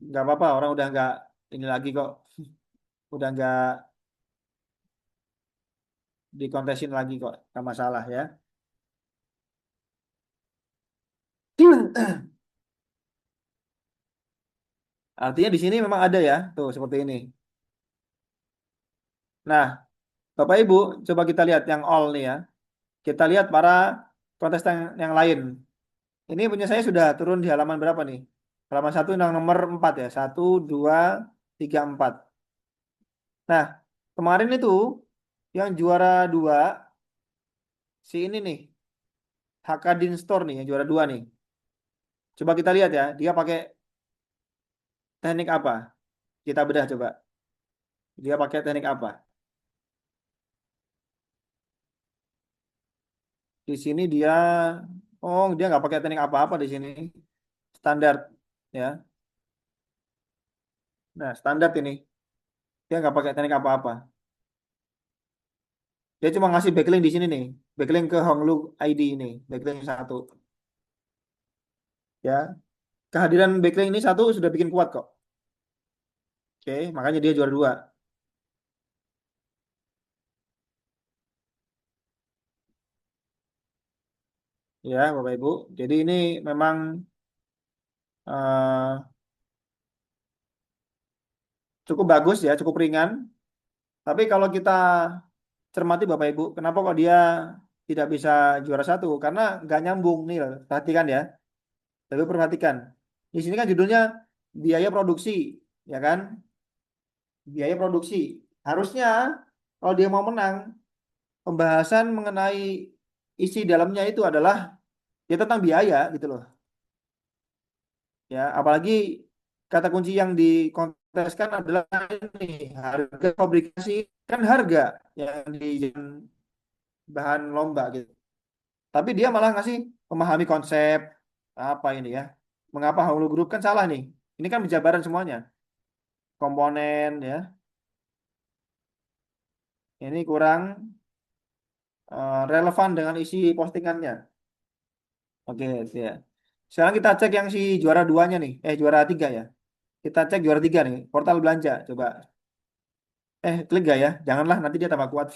Nggak apa-apa, orang udah nggak ini lagi kok. Udah nggak dikontesin lagi kok. Nggak masalah ya. Artinya di sini memang ada ya. Tuh, seperti ini. Nah, Bapak Ibu, coba kita lihat yang all nih ya. Kita lihat para kontestan yang lain. Ini punya saya sudah turun di halaman berapa nih? Halaman satu yang nomor 4 ya. Satu, dua, tiga, empat. Nah, kemarin itu yang juara dua, si ini nih, Hakadin Store nih, yang juara dua nih. Coba kita lihat ya, dia pakai teknik apa? Kita bedah coba. Dia pakai teknik apa? Di sini dia, oh dia nggak pakai teknik apa-apa di sini. Standar ya. Nah, standar ini. Dia nggak pakai teknik apa-apa. Dia cuma ngasih backlink di sini nih. Backlink ke Honglu ID ini. Backlink satu. Ya. Kehadiran backlink ini satu sudah bikin kuat kok. Oke, makanya dia juara dua. Ya, Bapak Ibu. Jadi ini memang eh, cukup bagus ya, cukup ringan. Tapi kalau kita cermati Bapak Ibu, kenapa kok dia tidak bisa juara satu? Karena nggak nyambung nih, loh. Perhatikan ya. Tapi perhatikan. Di sini kan judulnya biaya produksi, ya kan? Biaya produksi. Harusnya kalau dia mau menang, pembahasan mengenai isi dalamnya itu adalah ya tentang biaya gitu loh. Ya, apalagi kata kunci yang dikonteskan adalah ini harga fabrikasi kan harga yang di bahan lomba gitu. Tapi dia malah ngasih memahami konsep apa ini ya. Mengapa hulu grup kan salah nih. Ini kan penjabaran semuanya. Komponen ya. Ini kurang relevan dengan isi postingannya. Oke, ya. Sekarang kita cek yang si juara duanya nih. Juara tiga ya. Kita cek juara tiga nih. Portal belanja. Coba. Klik gak ya? Janganlah nanti dia tambah kuat.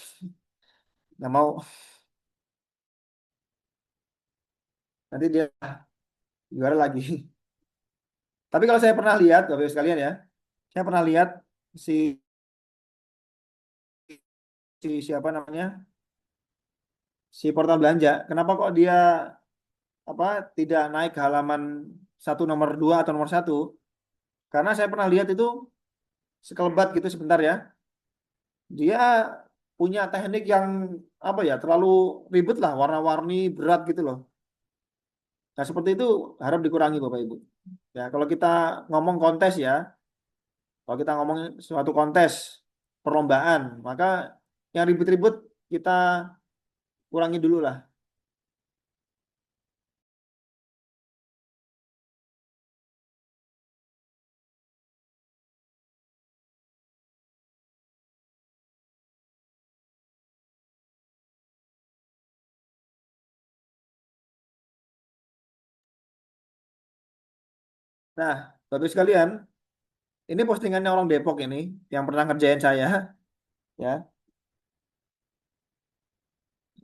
Nggak mau. Nanti dia juara lagi. Tapi kalau saya pernah lihat, Bapak Ibu sekalian ya. Saya pernah lihat si siapa namanya? Si portal belanja. Kenapa kok dia apa tidak naik ke halaman satu nomor dua atau nomor satu? Karena saya pernah lihat itu sekelebat gitu sebentar ya. Dia punya teknik yang apa ya terlalu ribet lah, warna-warni berat gitu loh. Nah seperti itu harap dikurangi Bapak Ibu. Ya kalau kita ngomong kontes ya, kalau kita ngomong suatu kontes perlombaan, maka yang ribet-ribet kita kurangi dulu lah. Nah, Bapak Ibu sekalian, ini postingannya orang Depok ini yang pernah ngerjain saya, ya,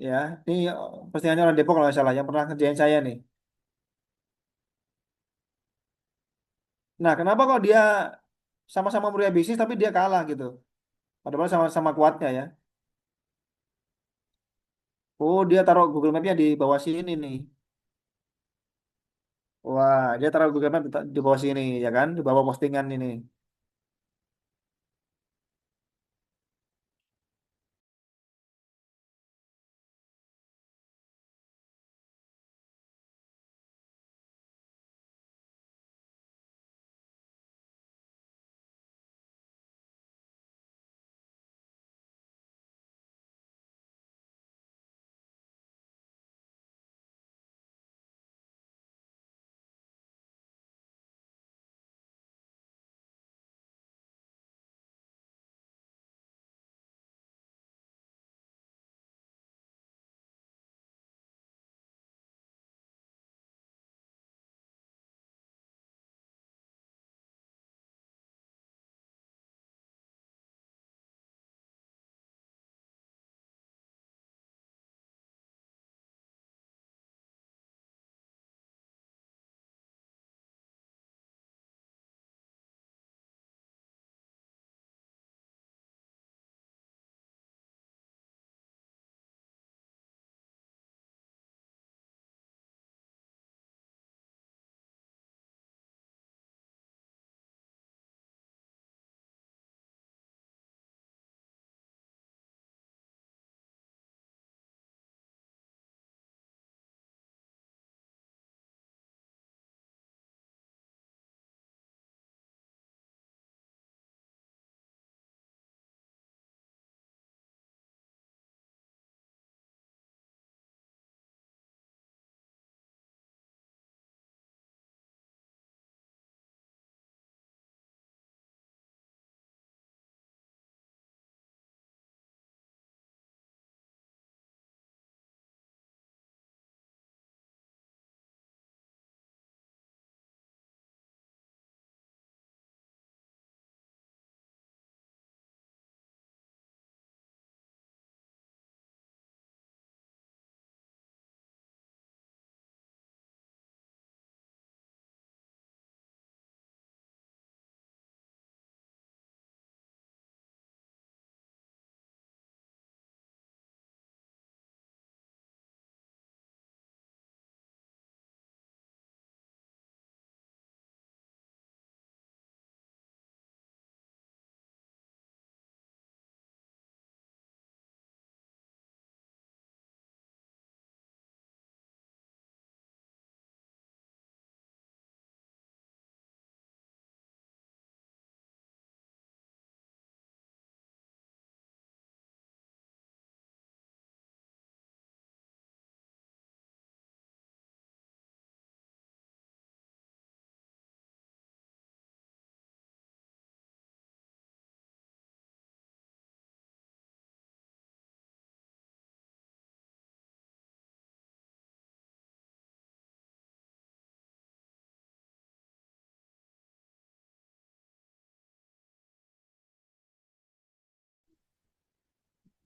ya. Ini postingannya orang Depok kalau nggak salah yang pernah ngerjain saya nih. Nah, kenapa kok dia sama-sama muria bisnis tapi dia kalah gitu? Padahal sama-sama kuatnya ya. Oh, dia taruh Google Map-nya di bawah sini nih. Wah, dia taruh Google Map di bawah sini ya kan, di bawah postingan ini.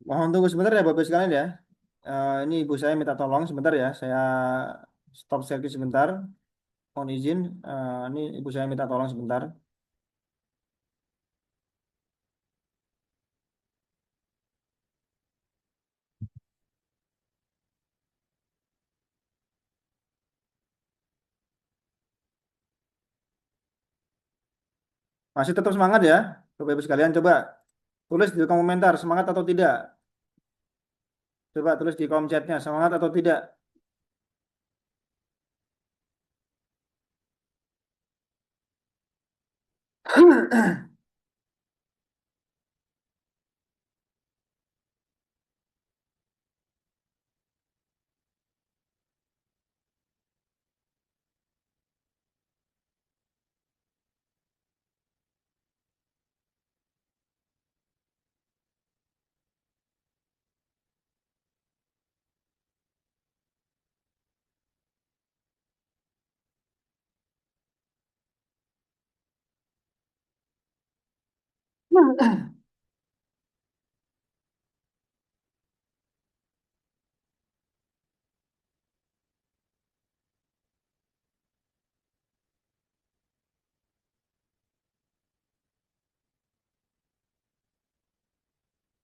Mohon tunggu sebentar ya Bapak sekalian ya. Ini ibu saya minta tolong sebentar ya. Saya stop share sebentar. Mohon izin. Ini ibu saya minta tolong sebentar. Masih tetap semangat ya, Bapak Ibu sekalian. Coba tulis di kolom komentar semangat atau tidak. Coba tulis di kolom chatnya semangat atau tidak.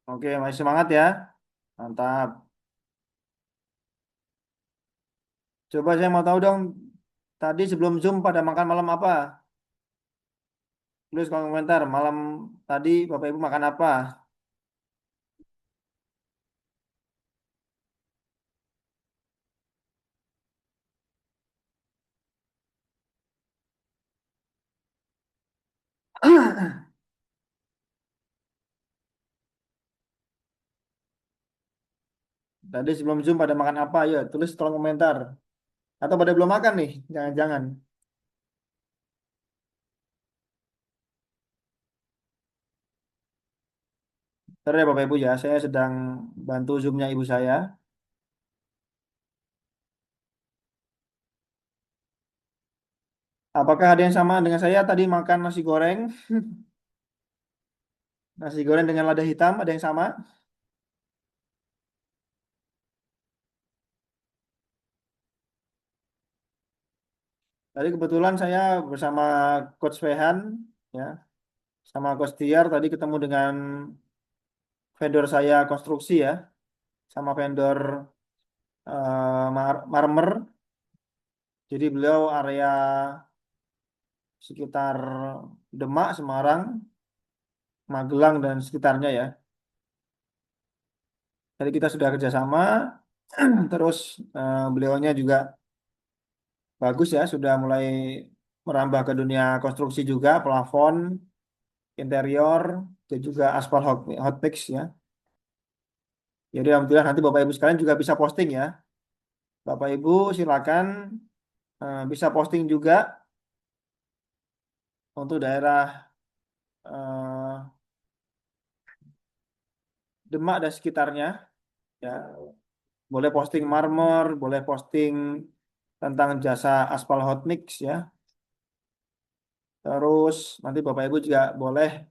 Oke, masih semangat ya. Mantap. Coba saya mau tahu dong, tadi sebelum Zoom pada makan malam apa? Tulis kolom komentar. Malam tadi Bapak Ibu makan apa? Tadi sebelum Zoom pada makan apa? Ya, tulis kolom komentar. Atau pada belum makan nih? Jangan-jangan. Bentar ya Bapak Ibu ya, saya sedang bantu Zoom-nya ibu saya. Apakah ada yang sama dengan saya tadi makan nasi goreng? Nasi goreng dengan lada hitam, ada yang sama? Tadi kebetulan saya bersama Coach Fehan, ya, sama Coach Tiar tadi ketemu dengan vendor saya konstruksi ya, sama vendor marmer. Jadi beliau area sekitar Demak, Semarang, Magelang dan sekitarnya ya. Jadi kita sudah kerjasama, terus beliaunya juga bagus ya, sudah mulai merambah ke dunia konstruksi juga, plafon, interior, dan juga aspal hot mix ya. Jadi alhamdulillah nanti Bapak Ibu sekalian juga bisa posting ya. Bapak Ibu silakan bisa posting juga untuk daerah eh, Demak dan sekitarnya ya. Boleh posting marmer, boleh posting tentang jasa aspal hot mix ya. Terus nanti Bapak Ibu juga boleh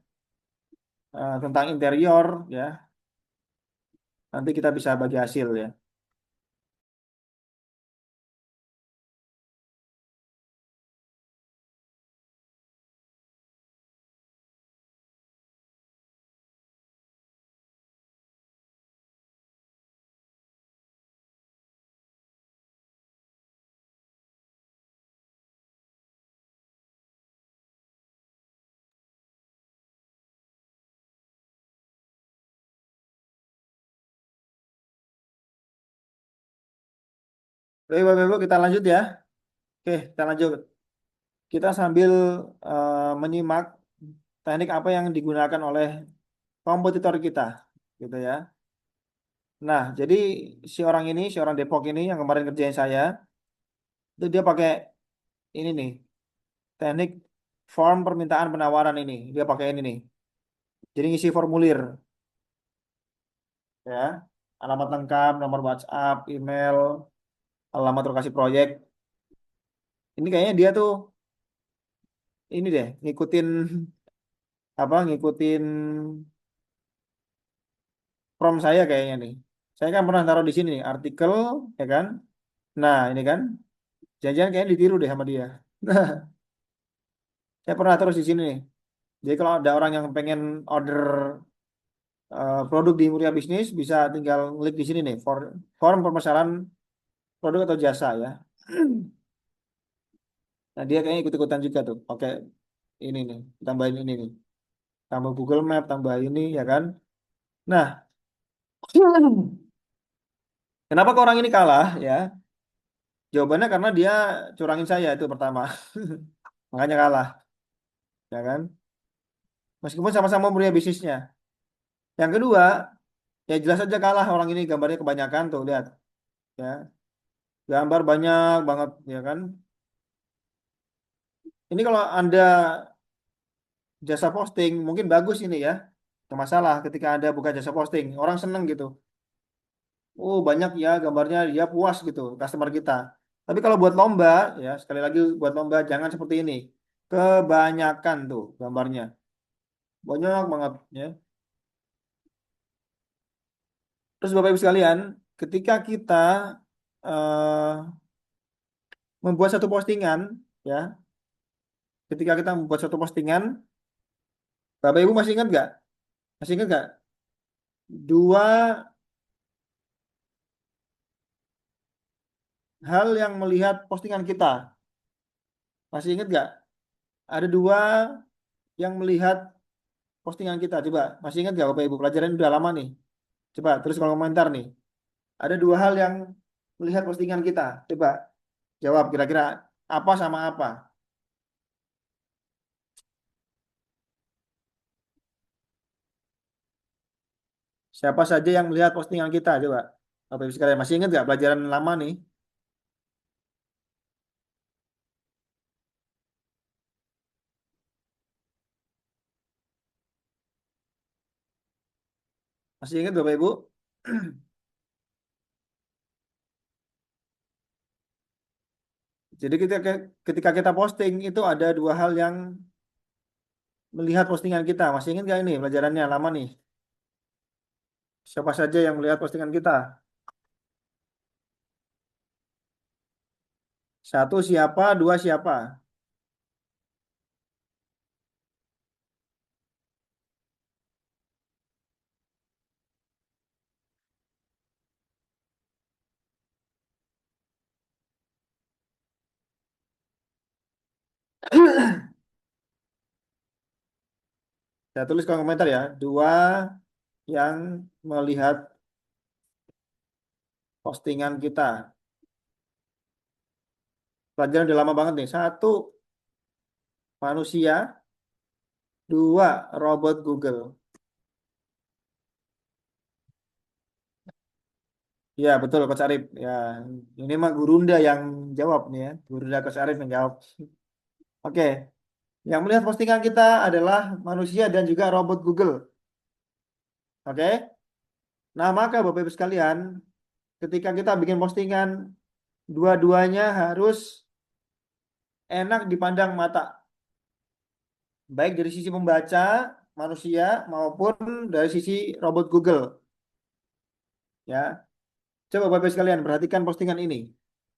tentang interior ya. Nanti kita bisa bagi hasil ya. Oke, Bapak Ibu kita lanjut ya. Oke, kita lanjut. Kita sambil menyimak teknik apa yang digunakan oleh kompetitor kita, gitu ya. Nah, jadi si orang Depok ini yang kemarin kerjain saya, itu dia pakai ini nih, teknik form permintaan penawaran ini. Dia pakai ini nih. Jadi ngisi formulir, ya, alamat lengkap, nomor WhatsApp, email, alamat lokasi proyek. Ini kayaknya dia tuh ini deh, ngikutin apa? Ngikutin from saya kayaknya nih. Saya kan pernah taruh di sini nih, artikel, ya kan? Nah, ini kan, jangan-jangan kayaknya ditiru deh sama dia. Saya pernah terus di sini nih. Jadi kalau ada orang yang pengen order produk di Muria Bisnis, bisa tinggal klik di sini nih, form permasalahan produk atau jasa ya. Nah, dia kayaknya ikut-ikutan juga tuh. Oke, ini nih, tambahin ini nih. Tambah Google Map, tambah ini, ya kan? Nah, kenapa kok orang ini kalah ya? Jawabannya karena dia curangin saya itu pertama. Makanya kalah, ya kan? Meskipun sama-sama Muria bisnisnya. Yang kedua, ya jelas aja kalah orang ini gambarnya kebanyakan tuh, lihat. Ya, gambar banyak banget, ya kan? Ini kalau Anda jasa posting, mungkin bagus ini ya. Nggak masalah ketika Anda buka jasa posting. Orang seneng gitu. Oh, banyak ya gambarnya, dia puas gitu, customer kita. Tapi kalau buat lomba, ya sekali lagi buat lomba jangan seperti ini. Kebanyakan tuh gambarnya. Banyak banget ya. Terus Bapak Ibu sekalian, ketika kita eh, membuat satu postingan, ya, ketika kita membuat satu postingan, Bapak Ibu masih ingat nggak? Masih ingat nggak? Dua hal yang melihat postingan kita. Masih ingat nggak? Ada dua yang melihat postingan kita. Coba, masih ingat nggak Bapak Ibu? Pelajaran ini udah lama nih. Coba terus kalau komentar nih. Ada dua hal yang melihat postingan kita. Coba jawab kira-kira apa sama apa. Siapa saja yang melihat postingan kita? Coba. Bapak Ibu sekalian, masih ingat nggak pelajaran lama nih? Masih ingat Bapak Ibu? Jadi ketika kita posting itu ada dua hal yang melihat postingan kita. Masih ingat nggak ini pelajarannya lama nih? Siapa saja yang melihat postingan kita? Satu siapa, dua siapa? Saya tulis kolom komentar ya. Dua yang melihat postingan kita. Pelajaran udah lama banget nih. Satu manusia, dua robot Google. Ya betul Coach Arif. Ya ini mah Gurunda yang jawab nih ya. Gurunda Coach Arif yang jawab. Oke, yang melihat postingan kita adalah manusia dan juga robot Google. Oke. Nah, maka Bapak Ibu sekalian, ketika kita bikin postingan, dua-duanya harus enak dipandang mata. Baik dari sisi pembaca, manusia, maupun dari sisi robot Google. Ya, coba Bapak Ibu sekalian perhatikan postingan ini.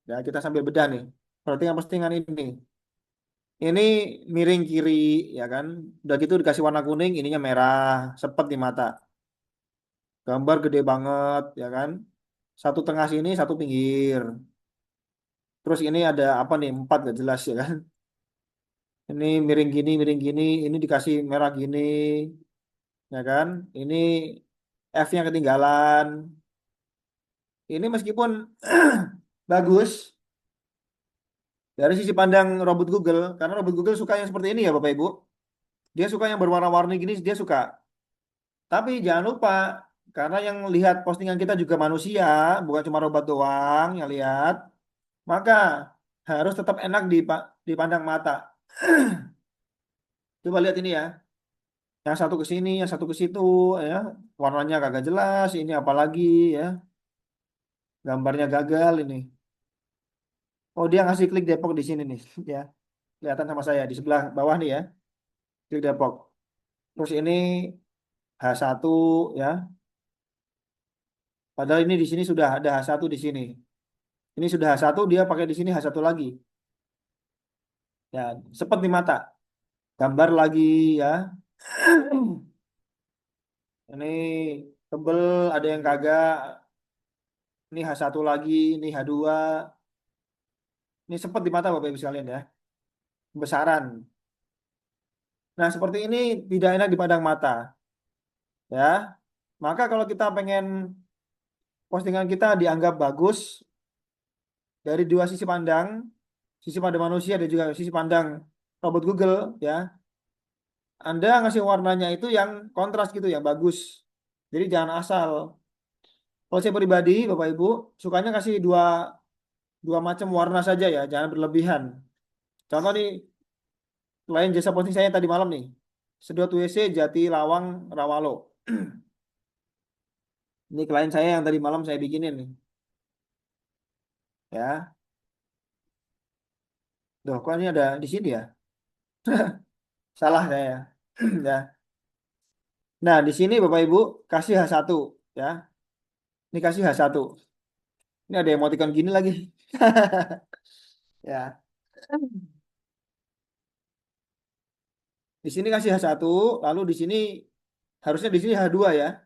Ya, kita sambil bedah nih. Perhatikan postingan ini. Ini miring kiri, ya kan? Udah gitu dikasih warna kuning, ininya merah, sepet di mata. Gambar gede banget, ya kan? Satu tengah sini, satu pinggir. Terus ini ada apa nih? Empat gak jelas ya kan? Ini miring gini, ini dikasih merah gini, ya kan? Ini F-nya ketinggalan. Ini meskipun bagus dari sisi pandang robot Google, karena robot Google suka yang seperti ini ya Bapak Ibu. Dia suka yang berwarna-warni gini, dia suka. Tapi jangan lupa, karena yang lihat postingan kita juga manusia, bukan cuma robot doang yang lihat, maka harus tetap enak dipandang mata. Coba lihat ini ya. Yang satu ke sini, yang satu ke situ, ya. Warnanya kagak jelas, ini apalagi ya. Gambarnya gagal ini. Oh, dia ngasih klik Depok di sini nih, ya. Kelihatan sama saya di sebelah bawah nih ya. Klik Depok. Terus ini H1 ya. Padahal ini di sini sudah ada H1 di sini. Ini sudah H1, dia pakai di sini H1 lagi. Ya, sepet di mata. Gambar lagi ya. Ini tebel, ada yang kagak. Ini H1 lagi, ini H2. Ini sepet di mata Bapak Ibu sekalian ya. Besaran. Nah, seperti ini tidak enak dipandang mata, ya. Maka kalau kita pengen postingan kita dianggap bagus dari dua sisi pandang manusia dan juga sisi pandang robot Google, ya. Anda ngasih warnanya itu yang kontras gitu, yang bagus. Jadi jangan asal. Kalau saya pribadi, Bapak Ibu, sukanya kasih dua dua macam warna saja ya, jangan berlebihan. Contoh nih, klien jasa posting saya tadi malam nih, Sedot WC Jati Lawang Rawalo. Ini klien saya yang tadi malam saya bikinin nih, ya. Duh, kok ini ada di sini ya? Salah saya. Ya. Nah, di sini Bapak Ibu kasih H1 ya. Ini kasih H1. Ini ada emoticon gini lagi. Ya. Di sini kasih H1, lalu di sini harusnya di sini H2 ya.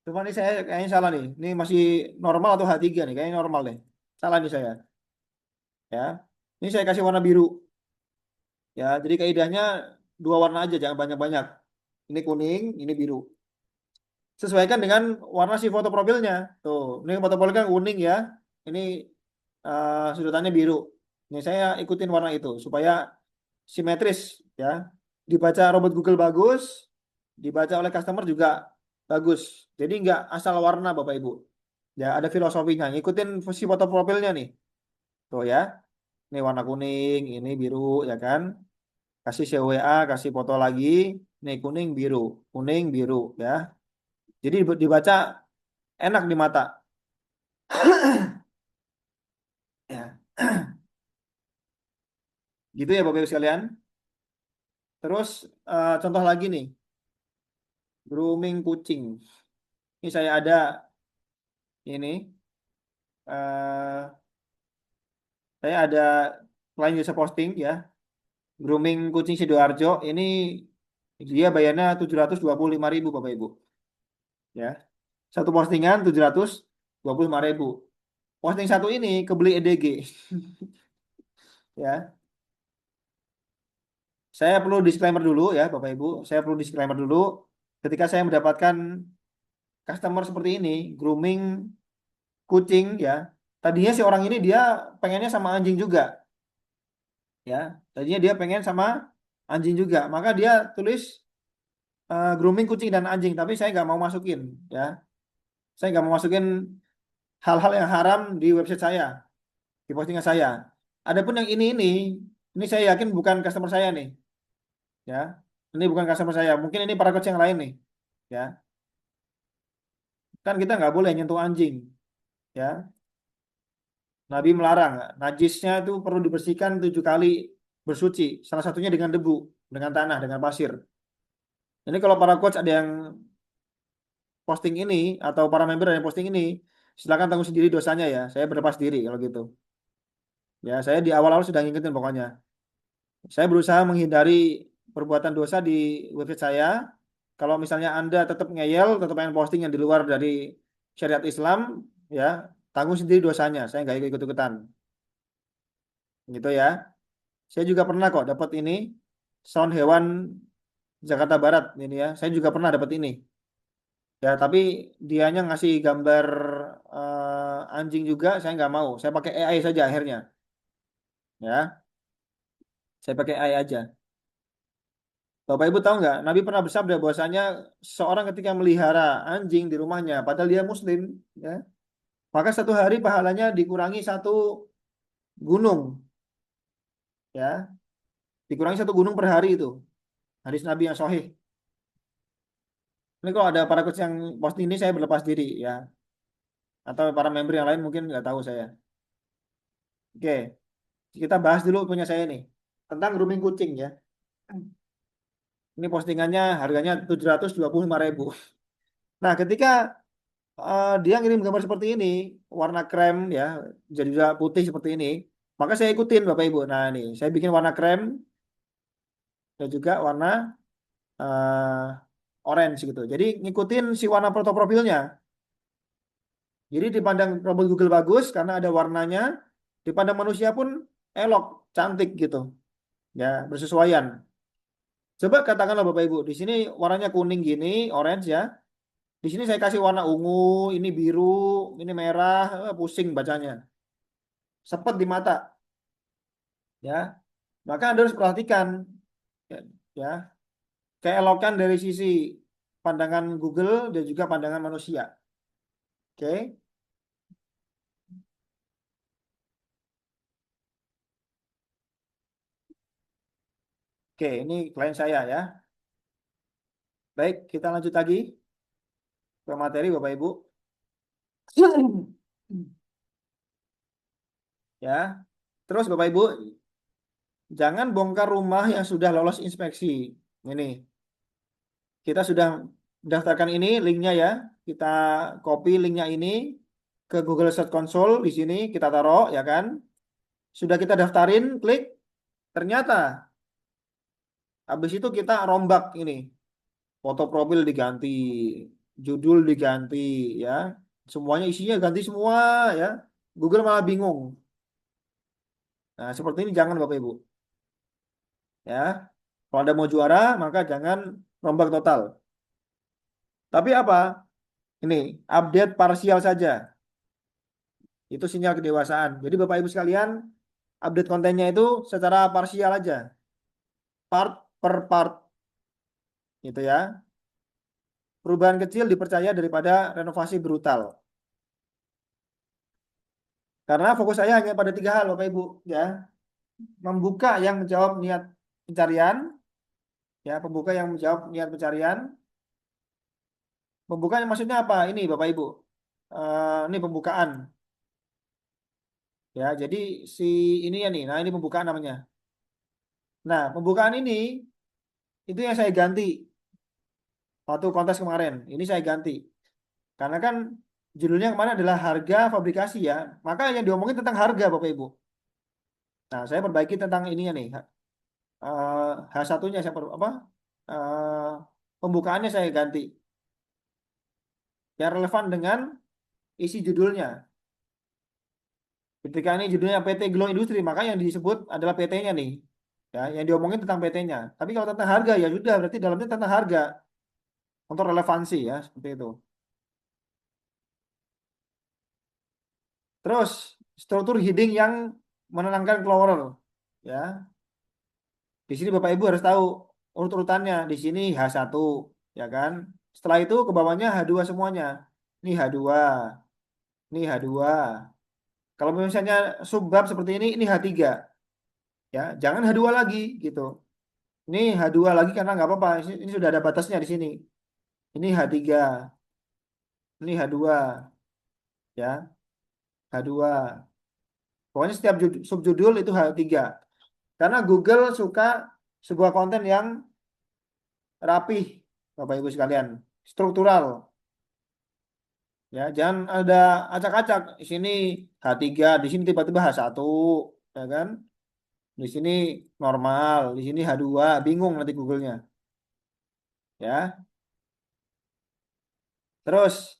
Cuma ini saya kayaknya salah nih. Ini masih normal atau H3 nih? Kayaknya normal deh. Salah nih saya. Ya. Ini saya kasih warna biru. Ya, jadi kaidahnya dua warna aja, jangan banyak-banyak. Ini kuning, ini biru. Sesuaikan dengan warna si foto profilnya. Tuh, ini foto profil kan kuning ya. Ini sudutannya biru. Ini saya ikutin warna itu supaya simetris ya. Dibaca robot Google bagus, dibaca oleh customer juga bagus. Jadi nggak asal warna Bapak Ibu. Ya, ada filosofinya. Ngikutin si foto profilnya nih. Tuh ya. Ini warna kuning, ini biru ya kan. Kasih CWA, kasih foto lagi. Ini kuning, biru. Kuning, biru ya. Jadi dibaca enak di mata. Ya. Gitu ya Bapak Ibu sekalian. Terus contoh lagi nih, grooming kucing. Ini saya ada ini, eh saya ada klien jasa posting ya, grooming kucing Sidoarjo. Ini dia bayarnya 725.000 Bapak Ibu. Ya, satu postingan 725.000. Posting satu ini kebeli EDG. Ya, saya perlu disclaimer dulu ya Bapak Ibu. Saya perlu disclaimer dulu. Ketika saya mendapatkan customer seperti ini, grooming kucing ya. Tadinya si orang ini dia pengennya sama anjing juga, ya. Tadinya dia pengen sama anjing juga, maka dia tulis grooming kucing dan anjing, tapi saya nggak mau masukin, ya. Saya nggak mau masukin hal-hal yang haram di website saya, di postingan saya. Adapun yang ini saya yakin bukan customer saya nih, ya. Ini bukan customer saya, mungkin ini para coach yang lain nih, ya. Kan kita nggak boleh nyentuh anjing, ya. Nabi melarang, najisnya itu perlu dibersihkan 7 kali bersuci. Salah satunya dengan debu, dengan tanah, dengan pasir. Ini kalau para coach ada yang posting ini atau para member ada yang posting ini, silakan tanggung sendiri dosanya ya. Saya berlepas diri kalau gitu. Ya, saya di awal-awal sudah ngingetin pokoknya. Saya berusaha menghindari perbuatan dosa di website saya. Kalau misalnya Anda tetap ngeyel, tetap pengen posting yang di luar dari syariat Islam, ya tanggung sendiri dosanya. Saya nggak ikut-ikutan, gitu ya. Saya juga pernah kok dapat ini sound hewan Jakarta Barat ini ya. Saya juga pernah dapat ini. Ya, tapi dianya ngasih gambar anjing juga, saya nggak mau. Saya pakai AI saja akhirnya. Ya, saya pakai AI aja. Bapak Ibu tahu nggak? Nabi pernah bersabda bahwasanya seorang ketika melihara anjing di rumahnya, padahal dia Muslim, ya, maka satu hari pahalanya dikurangi satu gunung, ya, dikurangi satu gunung per hari itu. Hadis Nabi yang sahih. Ini kalau ada para coach yang posting ini saya berlepas diri, ya, atau para member yang lain mungkin nggak tahu saya. Oke, kita bahas dulu punya saya nih tentang grooming kucing ya. Ini postingannya harganya 725.000. Nah, ketika Dia ngirim gambar seperti ini, warna krem ya, jadi udah putih seperti ini. Maka saya ikutin Bapak Ibu. Nah ini, saya bikin warna krem dan juga warna orange gitu. Jadi ngikutin si warna foto profilnya. Jadi dipandang robot Google bagus karena ada warnanya, dipandang manusia pun elok, cantik gitu. Ya, bersesuaian. Coba katakanlah Bapak Ibu, di sini warnanya kuning gini, orange ya. Di sini saya kasih warna ungu, ini biru, ini merah, pusing bacanya. Sepet di mata, ya. Maka Anda harus perhatikan, ya, ya, keelokan dari sisi pandangan Google dan juga pandangan manusia. Oke, oke, ini klien saya ya. Baik, kita lanjut lagi ke materi Bapak Ibu. Ya, terus Bapak Ibu, jangan bongkar rumah yang sudah lolos inspeksi. Ini, kita sudah daftarkan ini linknya ya. Kita copy linknya ini ke Google Search Console di sini kita taruh ya kan. Sudah kita daftarin, klik. Ternyata habis itu kita rombak ini. Foto profil diganti, judul diganti ya. Semuanya isinya ganti semua ya. Google malah bingung. Nah, seperti ini jangan Bapak Ibu. Ya. Kalau Anda mau juara, maka jangan rombak total. Tapi apa? Ini update parsial saja. Itu sinyal kedewasaan. Jadi Bapak Ibu sekalian, update kontennya itu secara parsial aja. Part per part gitu ya. Perubahan kecil dipercaya daripada renovasi brutal. Karena fokus saya hanya pada tiga hal Bapak Ibu ya. Membuka yang menjawab niat pencarian, ya, pembuka yang menjawab niat pencarian. Pembukaan maksudnya apa? Ini Bapak Ibu. Ini pembukaan ya. Jadi si ini ya nih. Nah, ini pembukaan namanya. Nah, pembukaan ini itu yang saya ganti waktu kontes kemarin. Ini saya ganti. Karena kan judulnya kemarin adalah harga fabrikasi ya. Maka yang diomongin tentang harga Bapak Ibu. Nah, saya perbaiki tentang ininya nih. H1-nya saya apa? Eh, Pembukaannya saya ganti. Yang relevan dengan isi judulnya. Ketika ini judulnya PT Glow Industri, maka yang disebut adalah PT-nya nih. Ya, yang diomongin tentang PT-nya. Tapi kalau tentang harga ya sudah berarti dalamnya tentang harga untuk relevansi ya, seperti itu. Terus struktur heading yang menenangkan Explorer ya. Di sini Bapak Ibu harus tahu urut-urutannya. Di sini H1 ya kan. Setelah itu ke bawahnya H2 semuanya. Ini H2, ini H2. Kalau misalnya subbab seperti ini H3 ya. Jangan H2 lagi gitu. Ini H2 lagi karena nggak apa-apa. Ini sudah ada batasnya di sini. Ini H3, ini H2 ya. H2. Pokoknya setiap subjudul itu H3. Karena Google suka sebuah konten yang rapih, Bapak Ibu sekalian, struktural. Ya, jangan ada acak-acak. Di sini H3, di sini tiba-tiba H1, ya kan? Di sini normal, di sini H2, bingung nanti Google-nya. Ya. Terus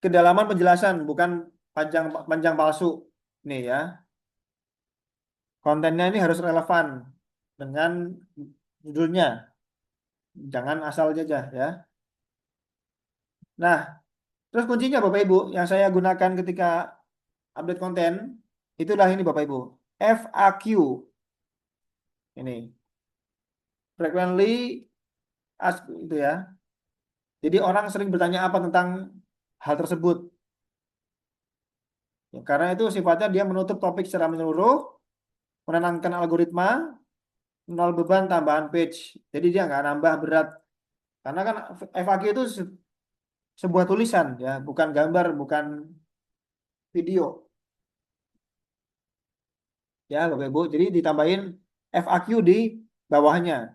kedalaman penjelasan bukan panjang panjang palsu. Nih ya. Kontennya ini harus relevan dengan judulnya. Jangan asal saja ya. Nah, terus kuncinya Bapak Ibu yang saya gunakan ketika update konten itulah ini Bapak Ibu. FAQ ini. Frequently asked itu ya. Jadi orang sering bertanya apa tentang hal tersebut. Ya, karena itu sifatnya dia menutup topik secara menyeluruh, menenangkan algoritma, nol beban tambahan page. Jadi dia nggak nambah berat. Karena kan FAQ itu sebuah tulisan ya, bukan gambar, bukan video. Ya, Bapak Ibu. Jadi ditambahin FAQ di bawahnya.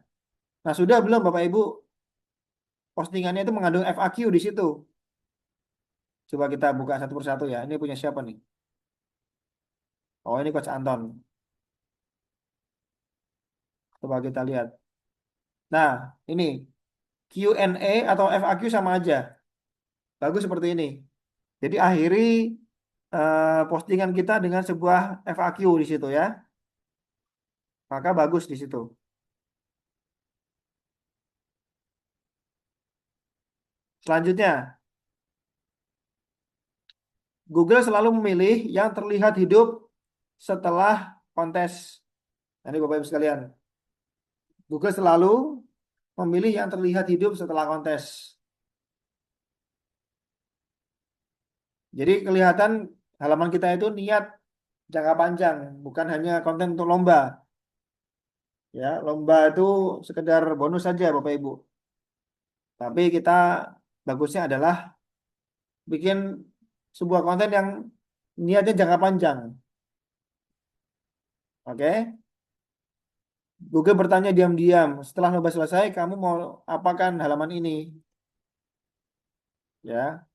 Nah, sudah belum Bapak Ibu postingannya itu mengandung FAQ di situ. Coba kita buka satu persatu ya. Ini punya siapa nih? Oh, ini Coach Anton. Coba kita lihat. Nah, ini Q&A atau FAQ sama aja. Bagus seperti ini. Jadi akhiri postingan kita dengan sebuah FAQ di situ ya. Maka bagus di situ. Selanjutnya, Google selalu memilih yang terlihat hidup setelah kontes. Nah, ini Bapak Ibu sekalian. Google selalu memilih yang terlihat hidup setelah kontes. Jadi kelihatan halaman kita itu niat jangka panjang, bukan hanya konten untuk lomba. Ya, lomba itu sekedar bonus saja Bapak Ibu. Tapi kita bagusnya adalah bikin sebuah konten yang niatnya jangka panjang. Oke? Google bertanya diam-diam, setelah lomba selesai, kamu mau apakan halaman ini? Ya,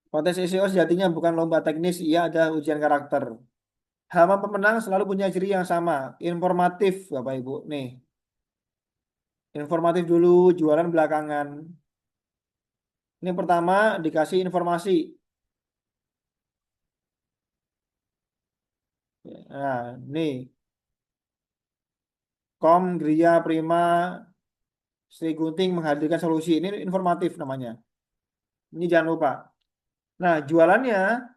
kontes SEO sejatinya bukan lomba teknis, ia ada ujian karakter. Halaman pemenang selalu punya ciri yang sama, informatif, Bapak Ibu. Nih, informatif dulu, jualan belakangan. Ini pertama dikasih informasi. Nah, nih, Gria Prima Sri Gunting menghadirkan solusi. Ini informatif namanya. Ini jangan lupa. Nah, jualannya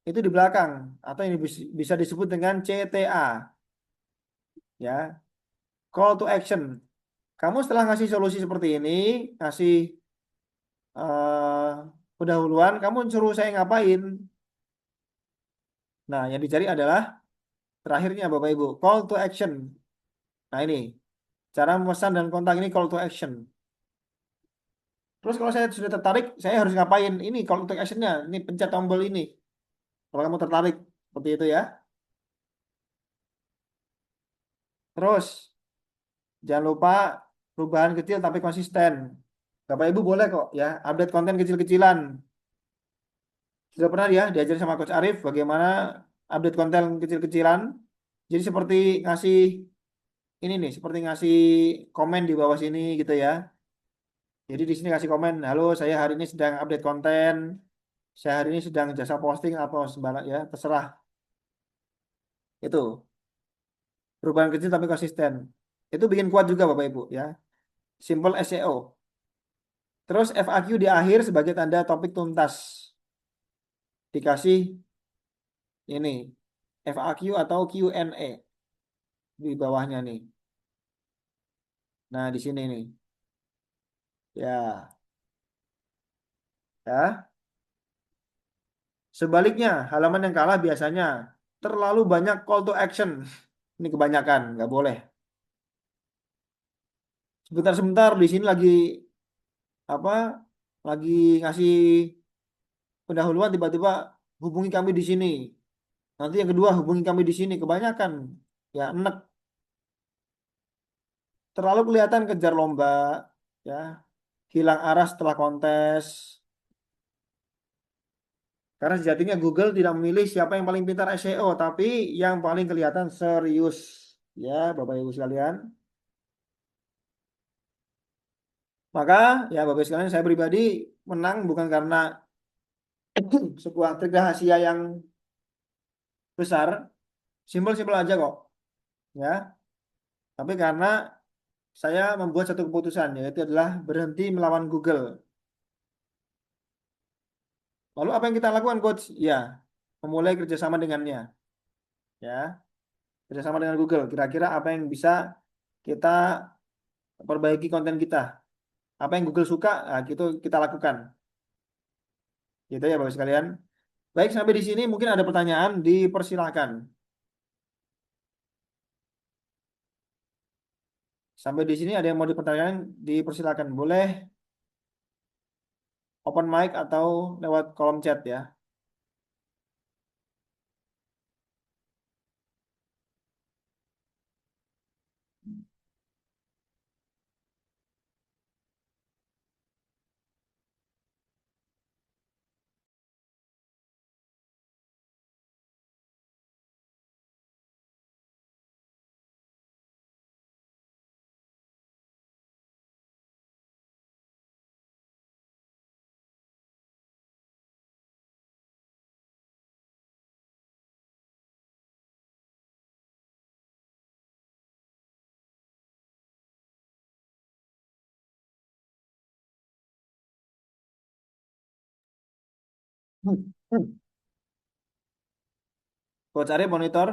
itu di belakang atau ini bisa disebut dengan CTA, ya. Call to action. Kamu setelah ngasih solusi seperti ini, ngasih pendahuluan, kamu suruh saya ngapain? Nah, yang dicari adalah terakhirnya Bapak Ibu, call to action. Nah, ini cara memesan dan kontak ini call to action. Terus kalau saya sudah tertarik, saya harus ngapain? Ini call to actionnya, ini pencet tombol ini. Kalau kamu tertarik, seperti itu ya. Terus, jangan lupa perubahan kecil tapi konsisten. Bapak Ibu boleh kok ya, update konten kecil-kecilan. Sudah pernah ya diajar sama Coach Arif bagaimana update konten kecil-kecilan. Jadi seperti ngasih ini nih, seperti ngasih komen di bawah sini gitu ya. Jadi di sini kasih komen, halo saya hari ini sedang update konten, saya hari ini sedang jasa posting atau sembarang ya, terserah. Itu perubahan kecil tapi konsisten. Itu bikin kuat juga Bapak Ibu ya. Simple SEO. Terus FAQ di akhir sebagai tanda topik tuntas. Dikasih ini FAQ atau Q&A di bawahnya nih. Nah, di sini nih. Ya, ya. Sebaliknya, halaman yang kalah biasanya terlalu banyak call to action. Ini kebanyakan, nggak boleh. Sebentar-sebentar di sini lagi apa? Lagi ngasih pendahuluan tiba-tiba hubungi kami di sini. Nanti yang kedua hubungi kami di sini. Kebanyakan ya enek. Terlalu kelihatan kejar lomba, ya. Hilang arah setelah kontes. Karena sejatinya Google tidak memilih siapa yang paling pintar SEO, tapi yang paling kelihatan serius. Ya, Bapak Ibu sekalian. Maka, ya Bapak Ibu sekalian, saya pribadi menang bukan karena sebuah trik rahasia yang besar, simpel-simpel aja kok. Ya, tapi karena saya membuat satu keputusan, yaitu adalah berhenti melawan Google. Lalu apa yang kita lakukan, Coach? Ya, memulai kerjasama dengannya. Ya, kerjasama dengan Google. Kira-kira apa yang bisa kita perbaiki konten kita? Apa yang Google suka, nah, itu kita lakukan. Gitu ya, Bapak sekalian. Baik, sampai di sini mungkin ada pertanyaan, dipersilakan. Sampai di sini ada yang mau dipertanyakan, dipersilakan. Boleh open mic atau lewat kolom chat ya. Coach Arif monitor.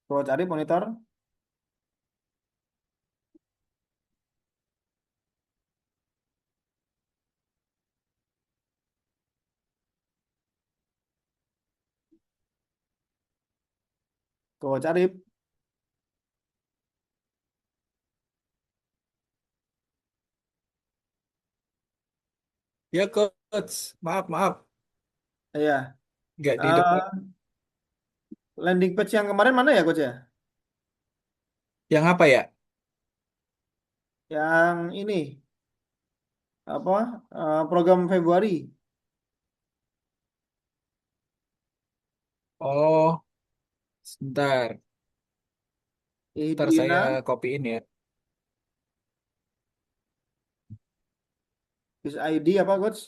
Coach Arif monitor. Coach Arif. Ya, Coach. Maaf, maaf. Iya. Nggak Eh, didengar. landing page yang kemarin mana ya Coach ya? Yang apa ya? Yang ini apa? Program Februari. Oh, sebentar. Ntar saya Idina, copyin ya. bis ID apa Coach?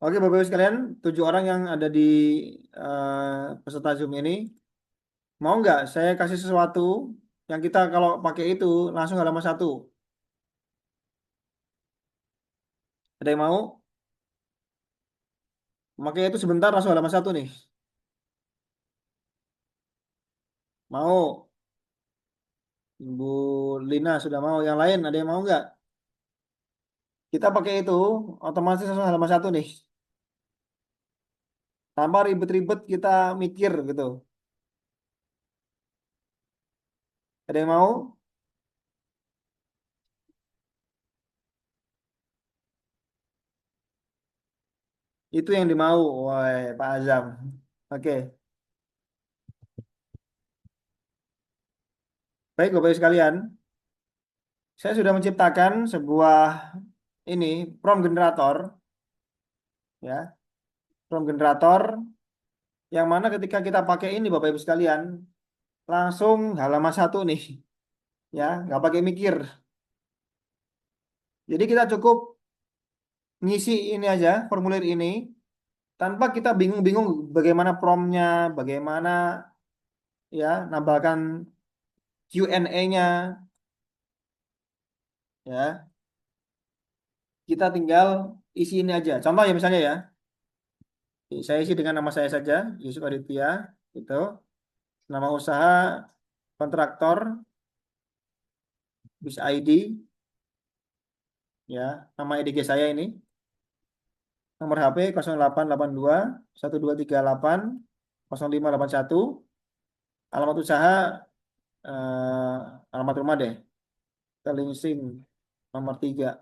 Oke, Bapak Ibu sekalian, 7 orang yang ada di peserta Zoom ini, mau nggak saya kasih sesuatu yang kita kalau pakai itu langsung halaman 1. Ada yang mau? Makanya itu sebentar langsung halaman 1 nih. Mau? Bu Lina sudah mau. Yang lain ada yang mau nggak? Kita pakai itu otomatis langsung halaman 1 nih. Tanpa ribet-ribet kita mikir gitu. Ada yang mau? Itu yang dimau. Woi, Pak Azam. Oke. Baik, Bapak Ibu sekalian. Saya sudah menciptakan sebuah ini prompt generator ya. Prompt generator yang mana ketika kita pakai ini Bapak Ibu sekalian langsung halaman 1 nih ya, nggak pakai mikir. Jadi kita cukup ngisi ini aja formulir ini tanpa kita bingung-bingung bagaimana promptnya, bagaimana ya nambahkan Q&A-nya ya. Kita tinggal isi ini aja. Contoh ya misalnya ya, saya isi dengan nama saya saja, Yusuf Aditya, itu nama usaha kontraktor, bis ID, ya, nama EDG saya ini, nomor HP 0882 1238 0581, alamat usaha, alamat rumah deh, Telingsing nomor 3,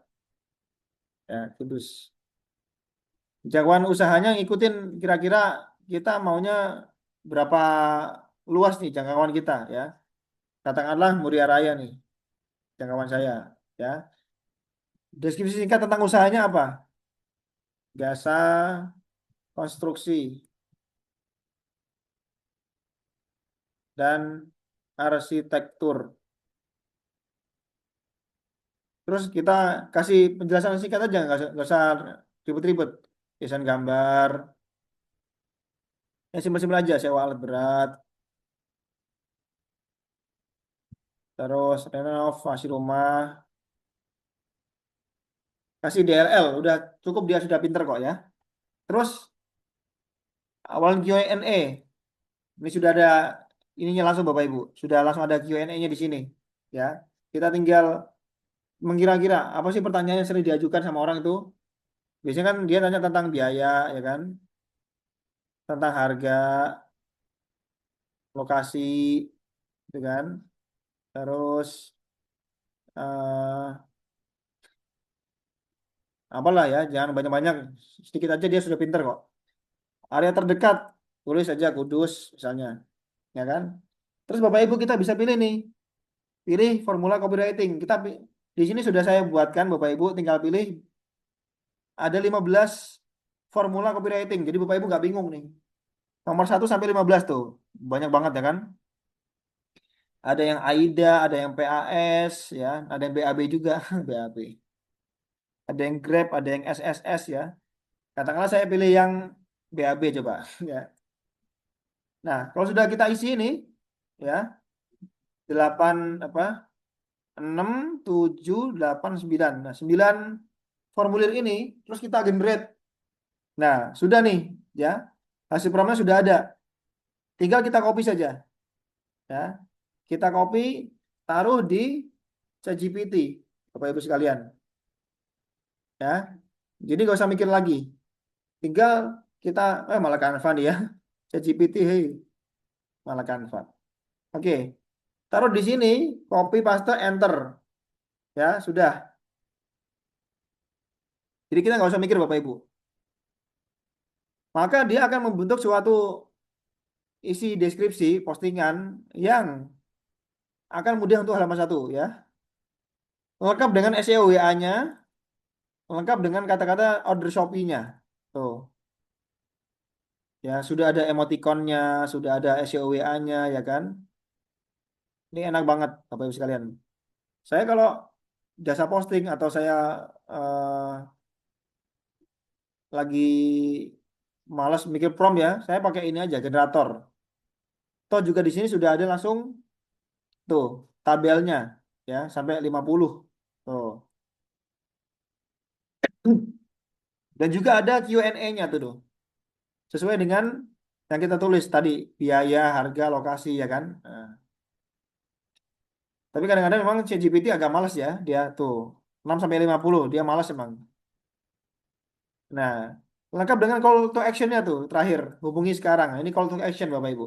ya, Kudus. Jangkauan usahanya ngikutin kira-kira kita maunya berapa luas nih jangkauan kita ya. Katakanlah Muria Raya nih jangkauan saya ya. Deskripsi singkat tentang usahanya apa? Jasa konstruksi dan arsitektur. Terus kita kasih penjelasan singkat aja, nggak usah ribet-ribet. Desain gambar, yang simpel-simpel aja, sewa alat berat, terus renovasi rumah, kasih DLL, udah cukup dia sudah pinter kok ya. Terus awal Q&A, ini sudah ada ininya langsung Bapak Ibu, sudah langsung ada Q&A-nya di sini ya. Kita tinggal mengira-kira apa sih pertanyaan yang sering diajukan sama orang itu. Biasanya kan dia tanya tentang biaya ya kan, tentang harga, lokasi, gitu kan. Terus eh apalah ya, jangan banyak-banyak, sedikit aja dia sudah pinter kok. Area terdekat, tulis aja Kudus misalnya, ya kan. Terus Bapak Ibu kita bisa pilih nih, pilih formula copywriting. Di sini sudah saya buatkan Bapak Ibu tinggal pilih ada 15 formula copywriting. Jadi Bapak Ibu nggak bingung nih. Nomor 1 sampai 15 tuh. Banyak banget ya kan? Ada yang AIDA, ada yang PAS, ya, ada yang BAB juga, BAB. ada yang Grab, ada yang SSS ya. Katakanlah saya pilih yang BAB coba ya. Nah, kalau sudah kita isi ini ya, 8 apa? 6 7 8 9. Nah, 9 formulir ini terus kita generate. Nah, sudah nih ya. Hasil promnya sudah ada. Tinggal kita copy saja ya. Kita copy, taruh di ChatGPT, Bapak Ibu sekalian ya. Jadi nggak usah mikir lagi. Tinggal kita malah Canva nih ya. ChatGPT, hey, malah Canva. Oke, taruh di sini, copy paste enter. Ya, sudah. Jadi kita nggak usah mikir Bapak Ibu. Maka dia akan membentuk suatu isi deskripsi postingan yang akan mudah untuk halaman 1 ya. Lengkap dengan SEO WA-nya, lengkap dengan kata-kata order Shopee-nya. Tuh. Ya, sudah ada emoticonnya, sudah ada SEO WA-nya ya kan. Ini enak banget Bapak Ibu sekalian. Saya kalau jasa posting atau saya eh, lagi malas mikir prompt ya, saya pakai ini aja generator. Toh juga di sini sudah ada langsung tuh tabelnya ya sampai 50. Tuh. Dan juga ada Q&A-nya tuh. Sesuai dengan yang kita tulis tadi, biaya, harga, lokasi ya kan. Nah, tapi kadang-kadang memang ChatGPT agak malas ya, dia tuh 6 sampai 50 dia malas emang. Nah, lengkap dengan call to action-nya tuh terakhir, hubungi sekarang. Nah, ini call to action Bapak Ibu.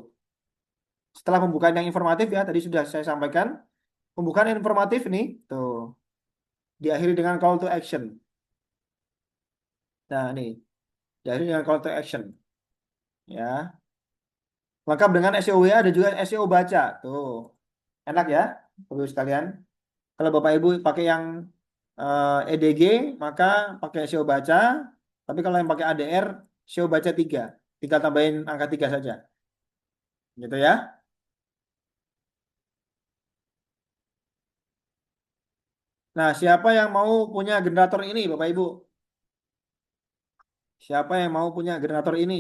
Setelah pembukaan yang informatif ya, tadi sudah saya sampaikan, pembukaan informatif nih, tuh diakhiri dengan call to action. Nah, nih, diakhiri dengan call to action. Ya, lengkap dengan SEO WA dan juga SEO baca. Tuh, enak ya, Bapak Ibu sekalian. Kalau Bapak Ibu pakai yang EDG, maka pakai SEO baca. Tapi kalau yang pakai ADR, SEO baca 3. Tinggal tambahin angka 3 saja. Gitu ya. Nah, siapa yang mau punya generator ini, Bapak Ibu? Siapa yang mau punya generator ini?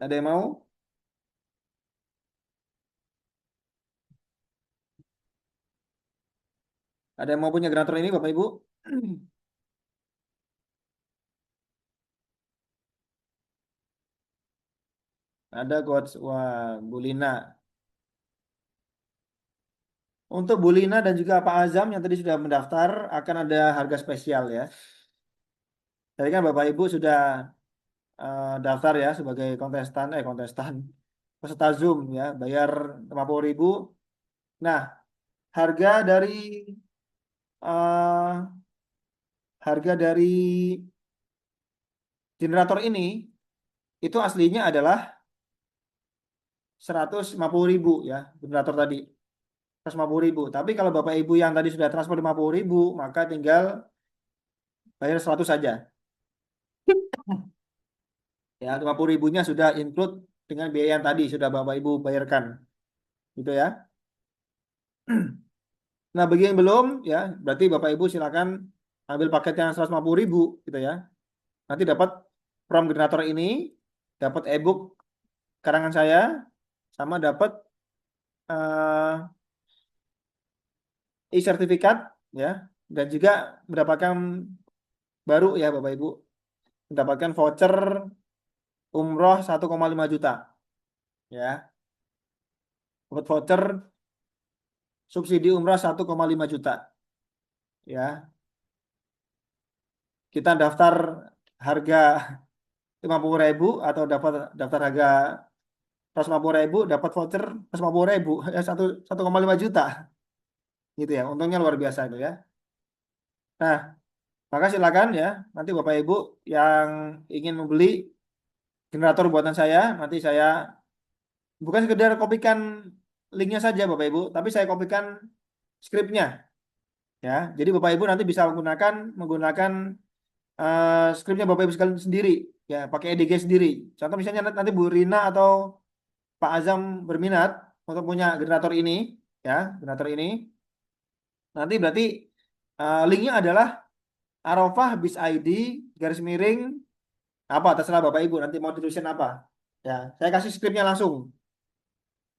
Ada yang mau? Ada yang mau punya generator ini, Bapak Ibu? Ada coach. Wah, Bu Lina. Untuk Bu Lina dan juga Pak Azam yang tadi sudah mendaftar, akan ada harga spesial ya. Jadi kan Bapak Ibu sudah daftar ya sebagai kontestan, peserta Zoom ya, bayar 50.000. Nah, harga dari eh, harga dari generator ini itu aslinya adalah 150.000 ya, generator tadi 150.000. Tapi kalau Bapak Ibu yang tadi sudah transfer 50.000, maka tinggal bayar 100 saja. Ya, 50.000-nya sudah include dengan biaya yang tadi sudah Bapak Ibu bayarkan. Gitu ya. Nah, bagi yang belum ya, berarti Bapak Ibu silakan ambil paket yang 150.000 gitu ya. Nanti dapat prompt generator ini, dapat ebook karangan saya, sama dapat eh, e-sertifikat ya, dan juga mendapatkan baru ya Bapak Ibu, mendapatkan voucher umroh 1,5 juta ya. Dapat voucher subsidi umroh 1,5 juta ya. Kita daftar harga 50.000 atau dapat daftar harga 150.000 dapat voucher 150.000 ya 1,5 juta gitu ya, untungnya luar biasa itu ya. Nah, maka silakan ya, nanti Bapak Ibu yang ingin membeli generator buatan saya, nanti saya bukan sekedar kopikan linknya saja Bapak Ibu, tapi saya kopikan skripnya ya. Jadi Bapak Ibu nanti bisa menggunakan skripnya Bapak Ibu sekalian sendiri ya, pakai EDG sendiri. Contoh misalnya nanti Bu Rina atau Pak Azam berminat untuk punya generator ini ya, generator ini. Nanti berarti Linknya adalah Arafah bis ID garis miring apa terserah Bapak Ibu nanti mau ditulisin apa. Ya, saya kasih skripnya langsung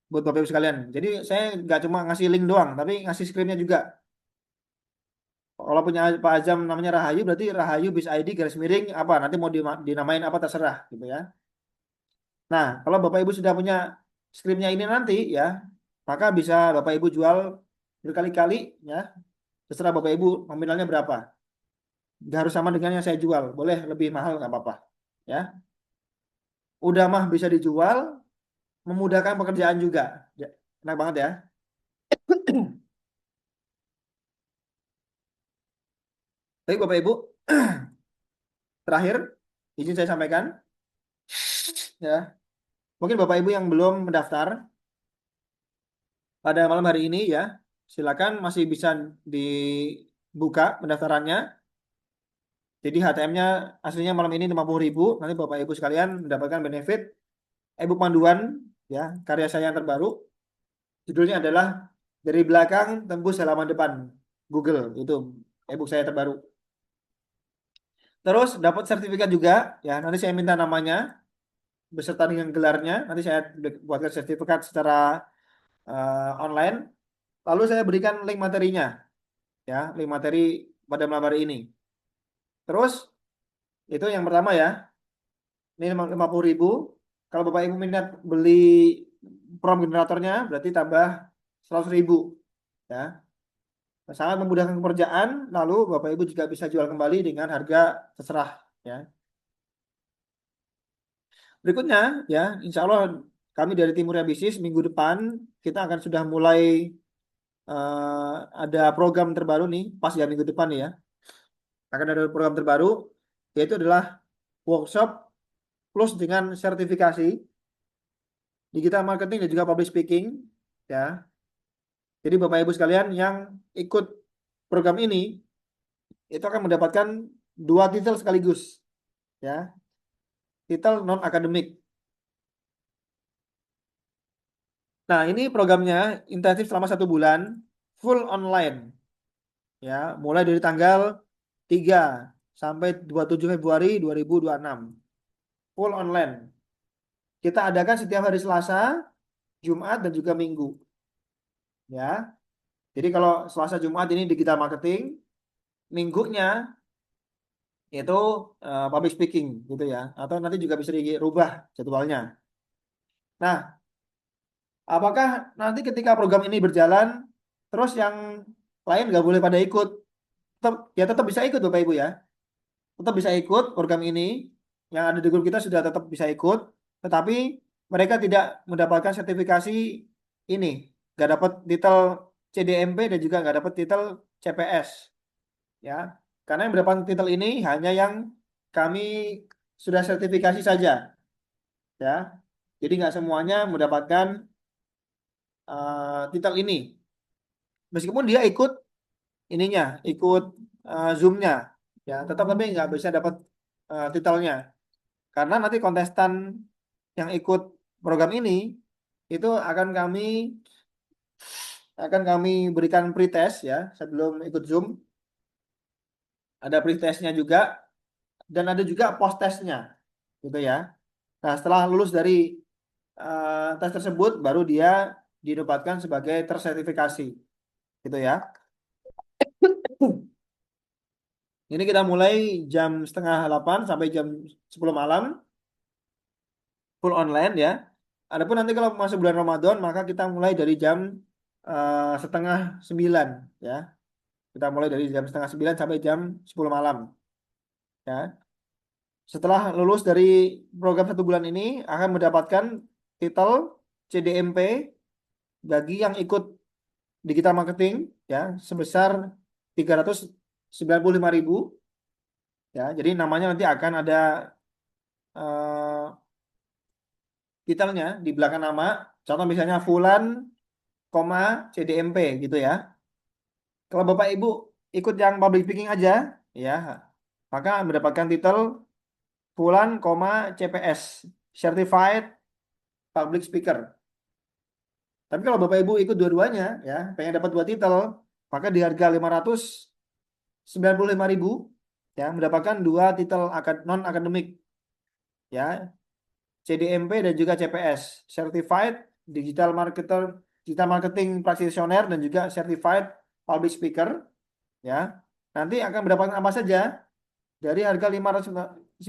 buat Bapak Ibu sekalian. Jadi saya nggak cuma ngasih link doang, tapi ngasih skripnya juga. Kalau punya Pak Azam namanya Rahayu, berarti Rahayu bis ID garis miring apa nanti mau dinamain apa terserah gitu ya. Nah, kalau Bapak Ibu sudah punya skripnya ini nanti ya, maka bisa Bapak Ibu jual berkali-kali ya. Terserah Bapak Ibu nominalnya berapa. Nggak harus sama dengan yang saya jual, boleh lebih mahal nggak apa-apa. Ya, udah mah bisa dijual, memudahkan pekerjaan juga. Ya, enak banget ya. Baik Bapak Ibu, terakhir izin saya sampaikan ya. Mungkin Bapak Ibu yang belum mendaftar pada malam hari ini ya, silakan masih bisa dibuka pendaftarannya. Jadi HTM-nya aslinya malam ini 50.000. Nanti Bapak Ibu sekalian mendapatkan benefit e-book panduan ya, karya saya yang terbaru. Judulnya adalah Dari Belakang Tembus Halaman Depan Google. Itu e-book saya terbaru. Terus dapat sertifikat juga ya. Nanti saya minta namanya beserta dengan gelarnya. Nanti saya buatkan sertifikat secara online. Lalu saya berikan link materinya ya, link materi pada malam hari ini. Terus itu yang pertama ya. Ini 50.000. Kalau Bapak Ibu minat beli prom generatornya berarti tambah 100.000 ya. Sangat memudahkan pekerjaan. Lalu Bapak Ibu juga bisa jual kembali dengan harga terserah ya. Berikutnya ya, insya Allah kami dari Timuria Bisnis minggu depan kita akan sudah mulai ada program terbaru nih pas ya minggu depan nih ya. Akan ada program terbaru yaitu adalah workshop plus dengan sertifikasi digital marketing dan juga public speaking ya. Jadi Bapak Ibu sekalian yang ikut program ini itu akan mendapatkan 2 titel sekaligus ya. Titel non akademik. Nah, ini programnya intensif selama 1 bulan, full online ya, mulai dari tanggal 3 sampai 27 Februari 2026. Full online. Kita adakan setiap hari Selasa, Jumat dan juga Minggu. Ya. Jadi kalau Selasa Jumat ini digital marketing, minggunya itu public speaking gitu ya. Atau nanti juga bisa dirubah jadwalnya. Nah, apakah nanti ketika program ini berjalan, terus yang lain nggak boleh pada ikut? Tetap bisa ikut Bapak Ibu ya. Tetap bisa ikut program ini. Yang ada di grup kita sudah tetap bisa ikut. Tetapi mereka tidak mendapatkan sertifikasi ini. Nggak dapat titel CDMP dan juga nggak dapat titel CPS. Ya, karena yang mendapatkan titel ini hanya yang kami sudah sertifikasi saja. Ya, jadi nggak semuanya mendapatkan titel ini. Meskipun dia ikut ininya, ikut Zoom-nya, ya, tetap tapi nggak bisa dapat titelnya. Karena nanti kontestan yang ikut program ini itu akan kami berikan pretest ya sebelum ikut Zoom. Ada pretestnya juga dan ada juga post testnya, gitu ya. Nah, setelah lulus dari tes tersebut, baru dia dinobatkan sebagai tersertifikasi, gitu ya. Ini kita mulai jam setengah 8 sampai jam 10 malam, full online ya. Adapun nanti kalau masuk bulan Ramadan, maka kita mulai dari jam setengah 9 ya. Kita mulai dari jam setengah 9 sampai jam 10 malam ya. Setelah lulus dari program 1 bulan ini akan mendapatkan titel CDMP bagi yang ikut digital marketing ya sebesar 395.000 ya. Jadi namanya nanti akan ada eh, titelnya di belakang nama. Contoh misalnya Fulan, CDMP gitu ya. Kalau Bapak Ibu ikut yang public speaking aja ya, maka mendapatkan titel Fulan, CPS Certified Public Speaker. Tapi kalau Bapak Ibu ikut dua-duanya ya, pengen dapat 2 titel, maka di harga 500 95.000 ya, mendapatkan dua titel non akademik ya, CDMP dan juga CPS, Certified Digital Marketer, Digital Marketing Practitioner dan juga Certified Public Speaker ya. Nanti akan mendapatkan apa saja dari harga 595.000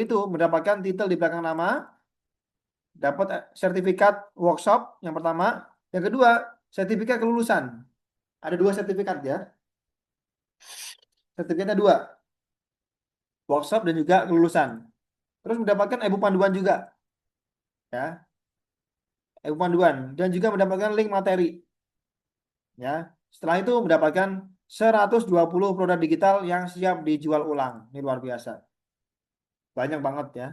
itu, mendapatkan titel di belakang nama, dapat sertifikat workshop yang pertama, yang kedua sertifikat kelulusan. Ada dua sertifikat ya. Sertifikatnya dua, workshop dan juga kelulusan. Terus mendapatkan e-book panduan juga ya, e-book panduan dan juga mendapatkan link materi ya. Setelah itu mendapatkan 120 produk digital yang siap dijual ulang. Ini luar biasa. Banyak banget ya.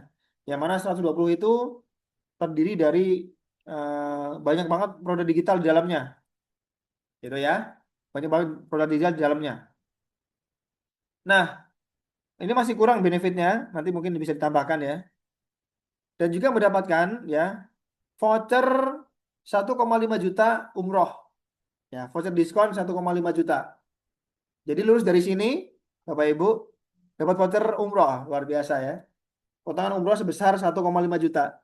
Yang mana 120 itu terdiri dari banyak banget produk digital di dalamnya. Gitu ya. Banyak banget produk digital di dalamnya. Nah, ini masih kurang benefitnya, nanti mungkin bisa ditambahkan ya. Dan juga mendapatkan ya voucher 1,5 juta umroh. Ya, voucher diskon 1,5 juta. Jadi lulus dari sini, Bapak Ibu, dapat voucher umroh, luar biasa ya. Potongan umroh sebesar 1,5 juta.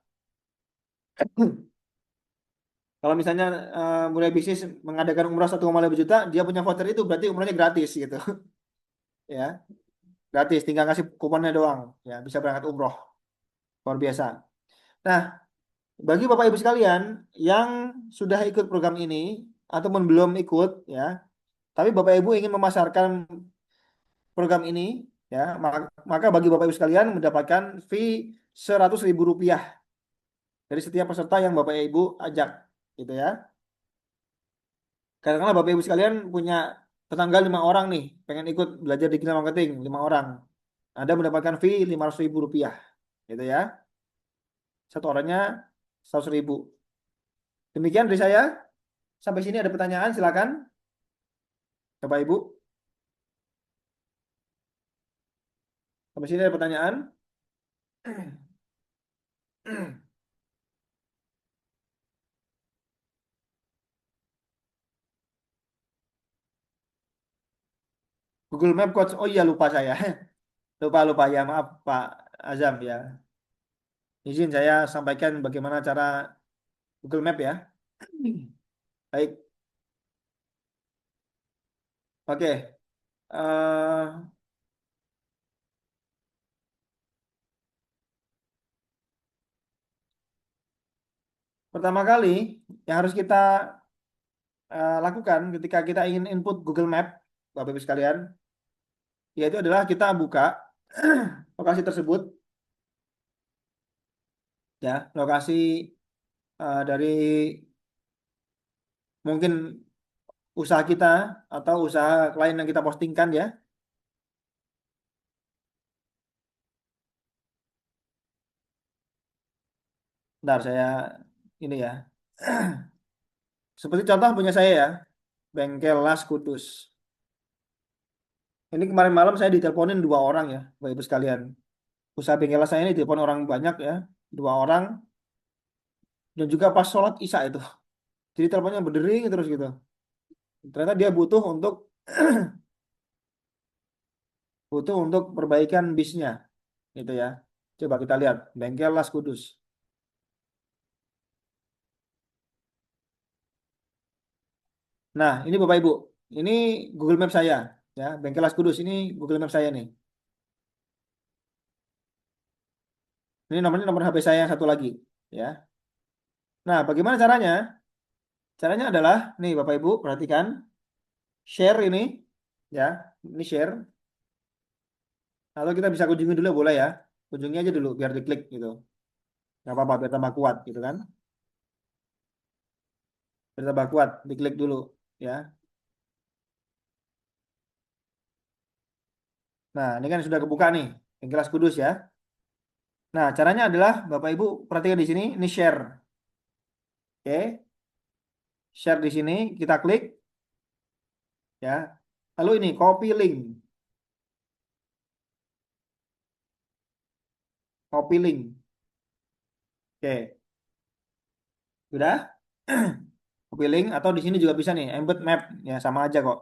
Kalau misalnya mulai bisnis mengadakan umroh 1,5 juta, dia punya voucher itu berarti umrohnya gratis gitu. Ya, gratis, tinggal kasih kuponnya doang. Ya, bisa berangkat umroh. Luar biasa. Nah, bagi Bapak Ibu sekalian yang sudah ikut program ini ataupun belum ikut ya, tapi Bapak Ibu ingin memasarkan program ini ya, maka bagi Bapak Ibu sekalian mendapatkan fee 100.000 rupiah dari setiap peserta yang Bapak Ibu ajak gitu ya. Karena Bapak Ibu sekalian punya tetangga 5 orang nih, pengen ikut belajar digital marketing 5 orang. Anda mendapatkan fee 500.000 rupiah gitu ya. Satu orangnya 100.000. Demikian dari saya. Sampai sini ada pertanyaan, silakan Bapak Ibu. Sampai sini ada pertanyaan. Google Map Coach. Oh iya, lupa saya. Lupa ya, maaf Pak Azam ya. Izin saya sampaikan bagaimana cara Google Map ya. Baik. Oke. Pertama kali yang harus kita lakukan ketika kita ingin input Google Map, Bapak Ibu sekalian, yaitu adalah kita buka lokasi tersebut ya, lokasi dari mungkin usaha kita atau usaha klien yang kita postingkan ya. Bentar saya ini ya. Seperti contoh punya saya ya, Bengkel Las Kudus. Ini kemarin malam saya diteleponin 2 orang ya, Bapak Ibu sekalian. Usaha bengkel las saya ini ditelepon orang banyak ya, 2 orang, dan juga pas sholat Isya itu. Jadi teleponnya berdering terus gitu. Ternyata dia butuh untuk perbaikan bisnya, gitu ya. Coba kita lihat, Bengkel Las Kudus. Nah, ini Bapak Ibu, ini Google Map saya, ya. Bengkel Las Kudus ini Google Map saya nih. Ini nomornya nomor HP saya yang satu lagi, ya. Nah, bagaimana caranya? Caranya adalah, nih Bapak Ibu, perhatikan, share ini, ya. Ini share. Atau kita bisa kunjungi dulu boleh ya. Kunjungi aja dulu biar diklik gitu. Nggak apa-apa, biar tambah kuat gitu kan. Biar tambah kuat, diklik dulu ya. Nah, ini kan sudah kebuka nih, yang kelas Kudus ya. Nah, caranya adalah Bapak Ibu perhatikan di sini, ini share. Oke, share di sini, kita klik ya. Lalu ini copy link. Copy link. Oke, sudah? Copy link atau di sini juga bisa nih, embed map ya sama aja kok.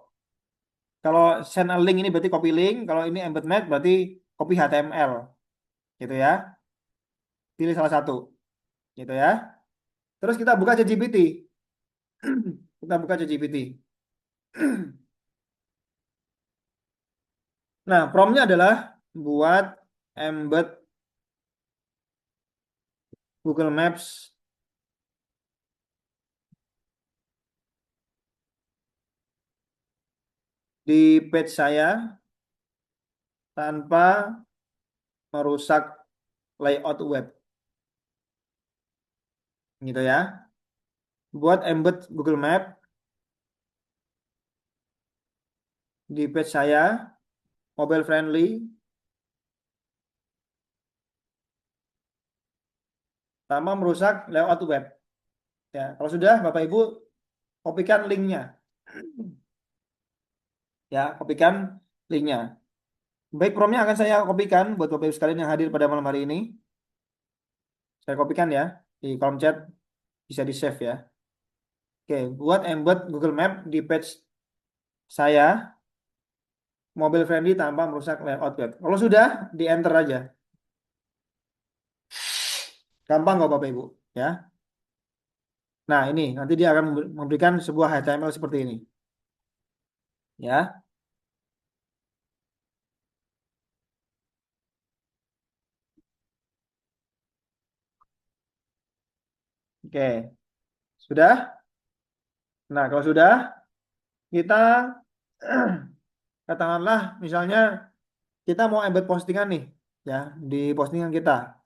Kalau send a link ini berarti copy link, kalau ini embed map berarti copy HTML, gitu ya. Pilih salah satu, gitu ya. Terus kita buka ChatGPT. Kita buka ChatGPT. Nah, promptnya adalah buat embed Google Maps di page saya tanpa merusak layout web, gitu ya. Buat embed Google Map di page saya, mobile friendly, tanpa merusak layout web. Ya, kalau sudah, Bapak Ibu kopikan linknya, ya, kopikan linknya. Baik, promnya akan saya kopikan buat Bapak Ibu sekalian yang hadir pada malam hari ini. Saya kopikan ya di kolom chat, bisa di save ya. Oke, buat embed Google Map di page saya, mobile friendly tanpa merusak layout web. Kalau sudah, di enter aja. Gampang kok Bapak Ibu, ya. Nah, ini nanti dia akan memberikan sebuah HTML seperti ini, ya. Oke, sudah? Nah, kalau sudah, kita katakanlah misalnya kita mau embed postingan nih, ya, di postingan kita.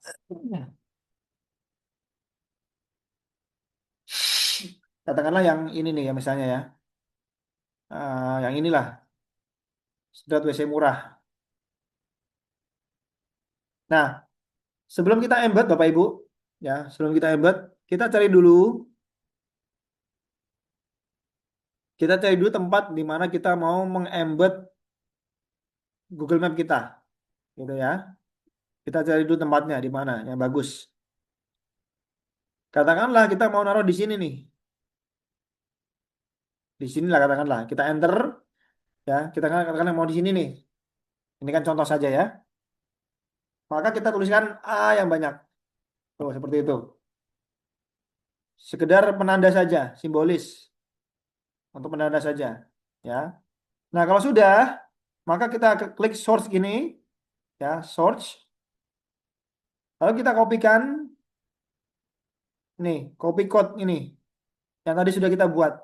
Katakanlah yang ini nih ya misalnya ya. Yang inilah, sedot WC murah. Nah, sebelum kita embed Bapak Ibu, ya, sebelum kita embed, kita cari dulu, tempat di mana kita mau mengembed Google Map kita, gitu ya. Kita cari dulu tempatnya di mana yang bagus. Katakanlah kita mau naruh di sini nih. Di sinilah katakanlah. Kita enter ya. Kita katakan mau di sini nih. Ini kan contoh saja ya. Maka kita tuliskan A yang banyak. Tuh seperti itu. Sekedar penanda saja, simbolis untuk penanda saja, ya. Nah, kalau sudah, maka kita klik source gini, ya, source. Lalu kita kopikan nih, copy code ini yang tadi sudah kita buat,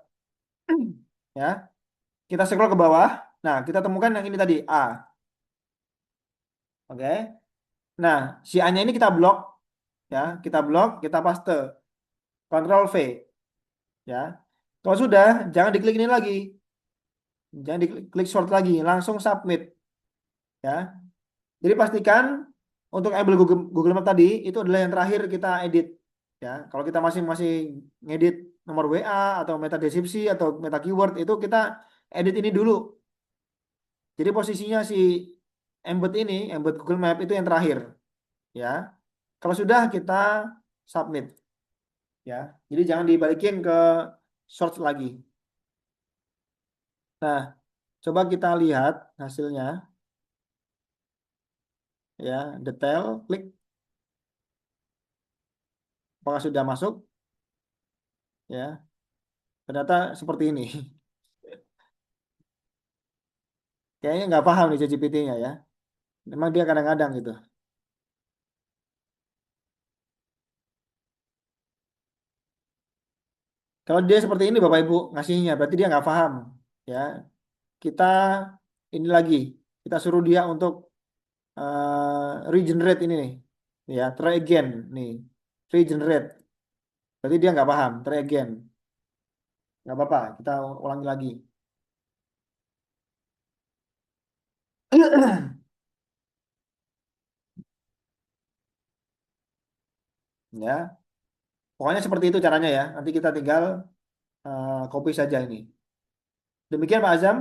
ya. Kita scroll ke bawah. Nah, kita temukan yang ini tadi A. Oke. Nah, si A-nya ini kita blok, ya, kita paste, Ctrl V, ya. Kalau sudah, jangan diklik ini lagi, jangan diklik short lagi, langsung submit, ya. Jadi pastikan untuk ambil Google Map tadi itu adalah yang terakhir kita edit, ya. Kalau kita masih masih ngedit nomor WA atau meta deskripsi atau meta keyword itu kita edit ini dulu. Jadi posisinya si embed Google Map itu yang terakhir, ya. Kalau sudah kita submit, ya. Jadi jangan dibalikin ke source lagi. Nah, coba kita lihat hasilnya, ya. Detail, klik apakah sudah masuk, ya. Ternyata seperti ini. Kayaknya nggak paham nih ChatGPT-nya ya. Memang dia kadang-kadang gitu. Kalau dia seperti ini Bapak Ibu ngasihnya, berarti dia nggak paham, ya. Kita ini lagi, kita suruh dia untuk regenerate ini nih, ya, try again nih, regenerate. Berarti dia nggak paham, try again. Nggak apa-apa, kita ulangi lagi. Ya, pokoknya seperti itu caranya ya. Nanti kita tinggal copy saja ini. Demikian Pak Azam.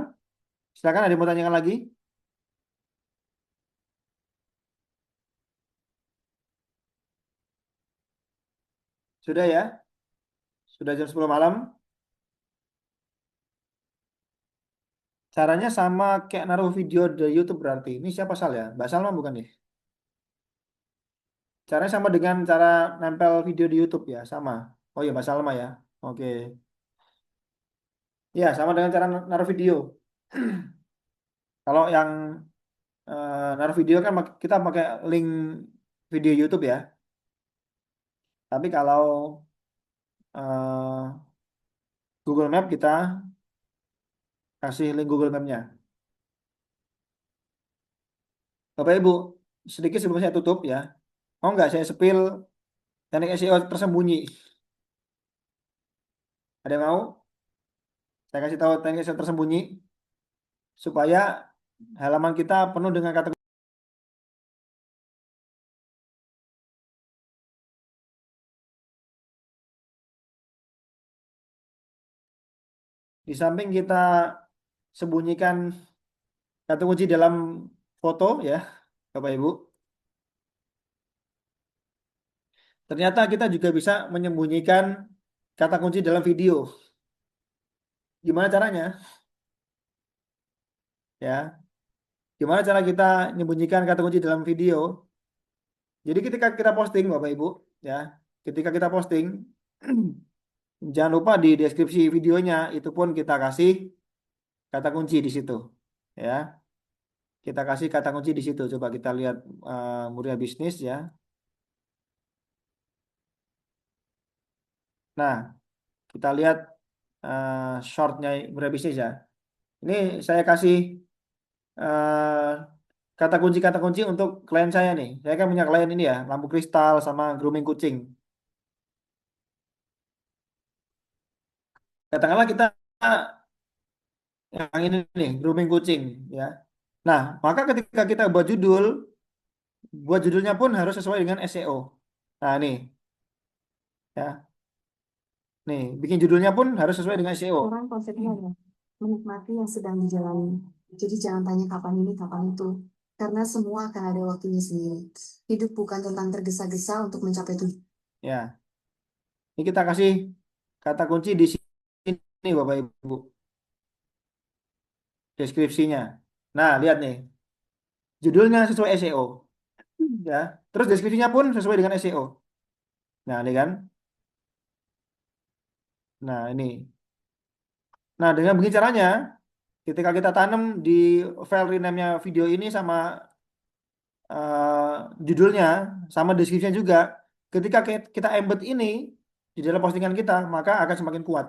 Silakan ada yang mau tanyakan lagi? Sudah ya? Sudah jam 10 malam. Caranya sama kayak naruh video dari YouTube berarti. Ini siapa Sal ya? Mbak Salma bukan ya? Caranya sama dengan cara nempel video di YouTube ya, sama. Oh iya Mbak Salma ya. Oke. Ya, sama dengan cara naruh video. Kalau yang naruh video kan kita pakai link video YouTube ya. Tapi kalau eh, Google Map kita kasih link Google Map-nya. Bapak Ibu, sedikit sebelum saya tutup ya. Mau nggak saya spill teknik SEO tersembunyi? Ada yang mau? Saya kasih tahu teknik SEO tersembunyi supaya halaman kita penuh dengan kata. Di samping kita sembunyikan kata kunci dalam foto ya, Bapak Ibu. Ternyata kita juga bisa menyembunyikan kata kunci dalam video. Gimana caranya? Ya, gimana cara kita menyembunyikan kata kunci dalam video? Jadi ketika kita posting, Bapak Ibu, ya, ketika kita posting, jangan lupa di deskripsi videonya itu pun kita kasih kata kunci di situ, ya. Kita kasih kata kunci di situ. Coba kita lihat Muria Bisnis ya. Nah, kita lihat shortnya Muria Bisnis ya. Ini saya kasih eh, kata kunci untuk klien saya nih. Saya kan punya klien ini ya, lampu kristal sama grooming kucing. Katakanlah kita yang ini nih, grooming kucing ya. Nah, maka ketika kita buat judulnya pun harus sesuai dengan SEO. Nah, nih, bikin judulnya pun harus sesuai dengan SEO. Orang konsepnya ya, menikmati yang sedang dijalani. Jadi jangan tanya kapan ini, kapan itu. Karena semua akan ada waktunya sendiri. Hidup bukan tentang tergesa-gesa untuk mencapai tujuan. Ya, ini kita kasih kata kunci di sini, Bapak Ibu, deskripsinya. Nah, lihat nih, judulnya sesuai SEO, ya. Terus deskripsinya pun sesuai dengan SEO. Nah, ini kan. Nah, ini. Nah, dengan begini caranya, ketika kita tanam di file rename-nya video ini sama judulnya, sama deskripsinya juga, ketika kita embed ini di dalam postingan kita, maka akan semakin kuat.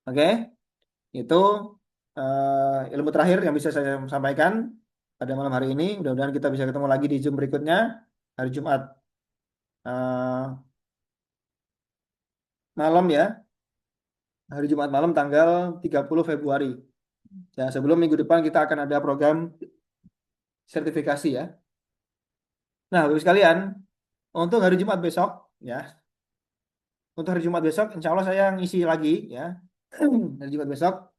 Oke, itu ilmu terakhir yang bisa saya sampaikan pada malam hari ini. Mudah-mudahan kita bisa ketemu lagi di Zoom berikutnya hari Jumat malam ya. Hari Jumat malam tanggal 30 Februari. Ya, sebelum minggu depan kita akan ada program sertifikasi ya. Nah, Bapak sekalian, untuk hari Jumat besok ya. Untuk hari Jumat besok insya Allah saya ngisi lagi ya. Hari Jumat besok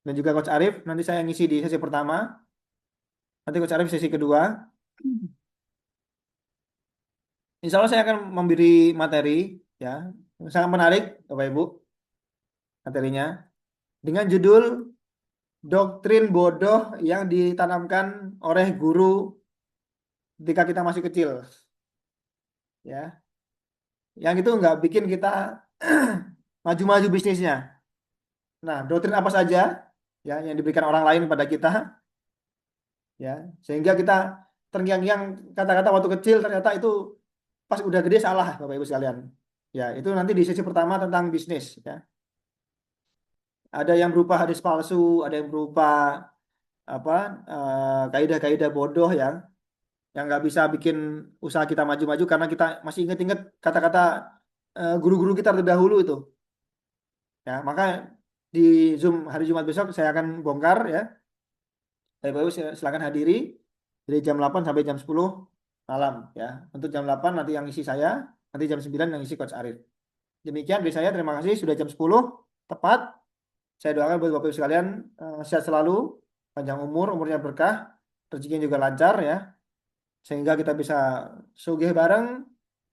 dan juga Coach Arif nanti saya ngisi di sesi pertama. Nanti Coach Arif sesi kedua. Insya Allah saya akan memberi materi ya sangat menarik Bapak Ibu materinya dengan judul doktrin bodoh yang ditanamkan oleh guru ketika kita masih kecil ya yang itu nggak bikin kita maju-maju bisnisnya. Nah, doktrin apa saja ya yang diberikan orang lain pada kita ya sehingga kita terngiang-ngiang kata-kata waktu kecil ternyata itu pas udah gede salah Bapak Ibu sekalian. Ya, itu nanti di sesi pertama tentang bisnis ya. Ada yang berupa hadis palsu, ada yang berupa apa kaidah-kaidah bodoh yang nggak bisa bikin usaha kita maju-maju karena kita masih inget-inget kata-kata guru-guru kita terdahulu itu. Ya, maka di Zoom hari Jumat besok saya akan bongkar ya. Bapak Ibu silakan hadiri dari jam 8 sampai jam 10 malam ya. Untuk jam 8 nanti yang isi saya, nanti jam 9 yang isi Coach Arif. Demikian dari saya, terima kasih sudah jam 10 tepat. Saya doakan buat Bapak Ibu sekalian sehat selalu, panjang umur, umurnya berkah, rezekinya juga lancar ya. Sehingga kita bisa sugih bareng,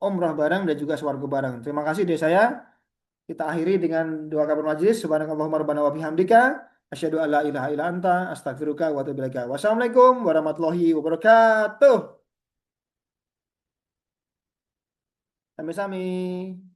umrah bareng dan juga swarga bareng. Terima kasih dari saya. kita akhiri dengan doa kafaratul majelis. Subhanakallahumma rabbana wa bihamdika asyhadu an la ilaha illa anta astaghfiruka wa atubu ilaika. Wassalamualaikum warahmatullahi wabarakatuh. Sami-sami.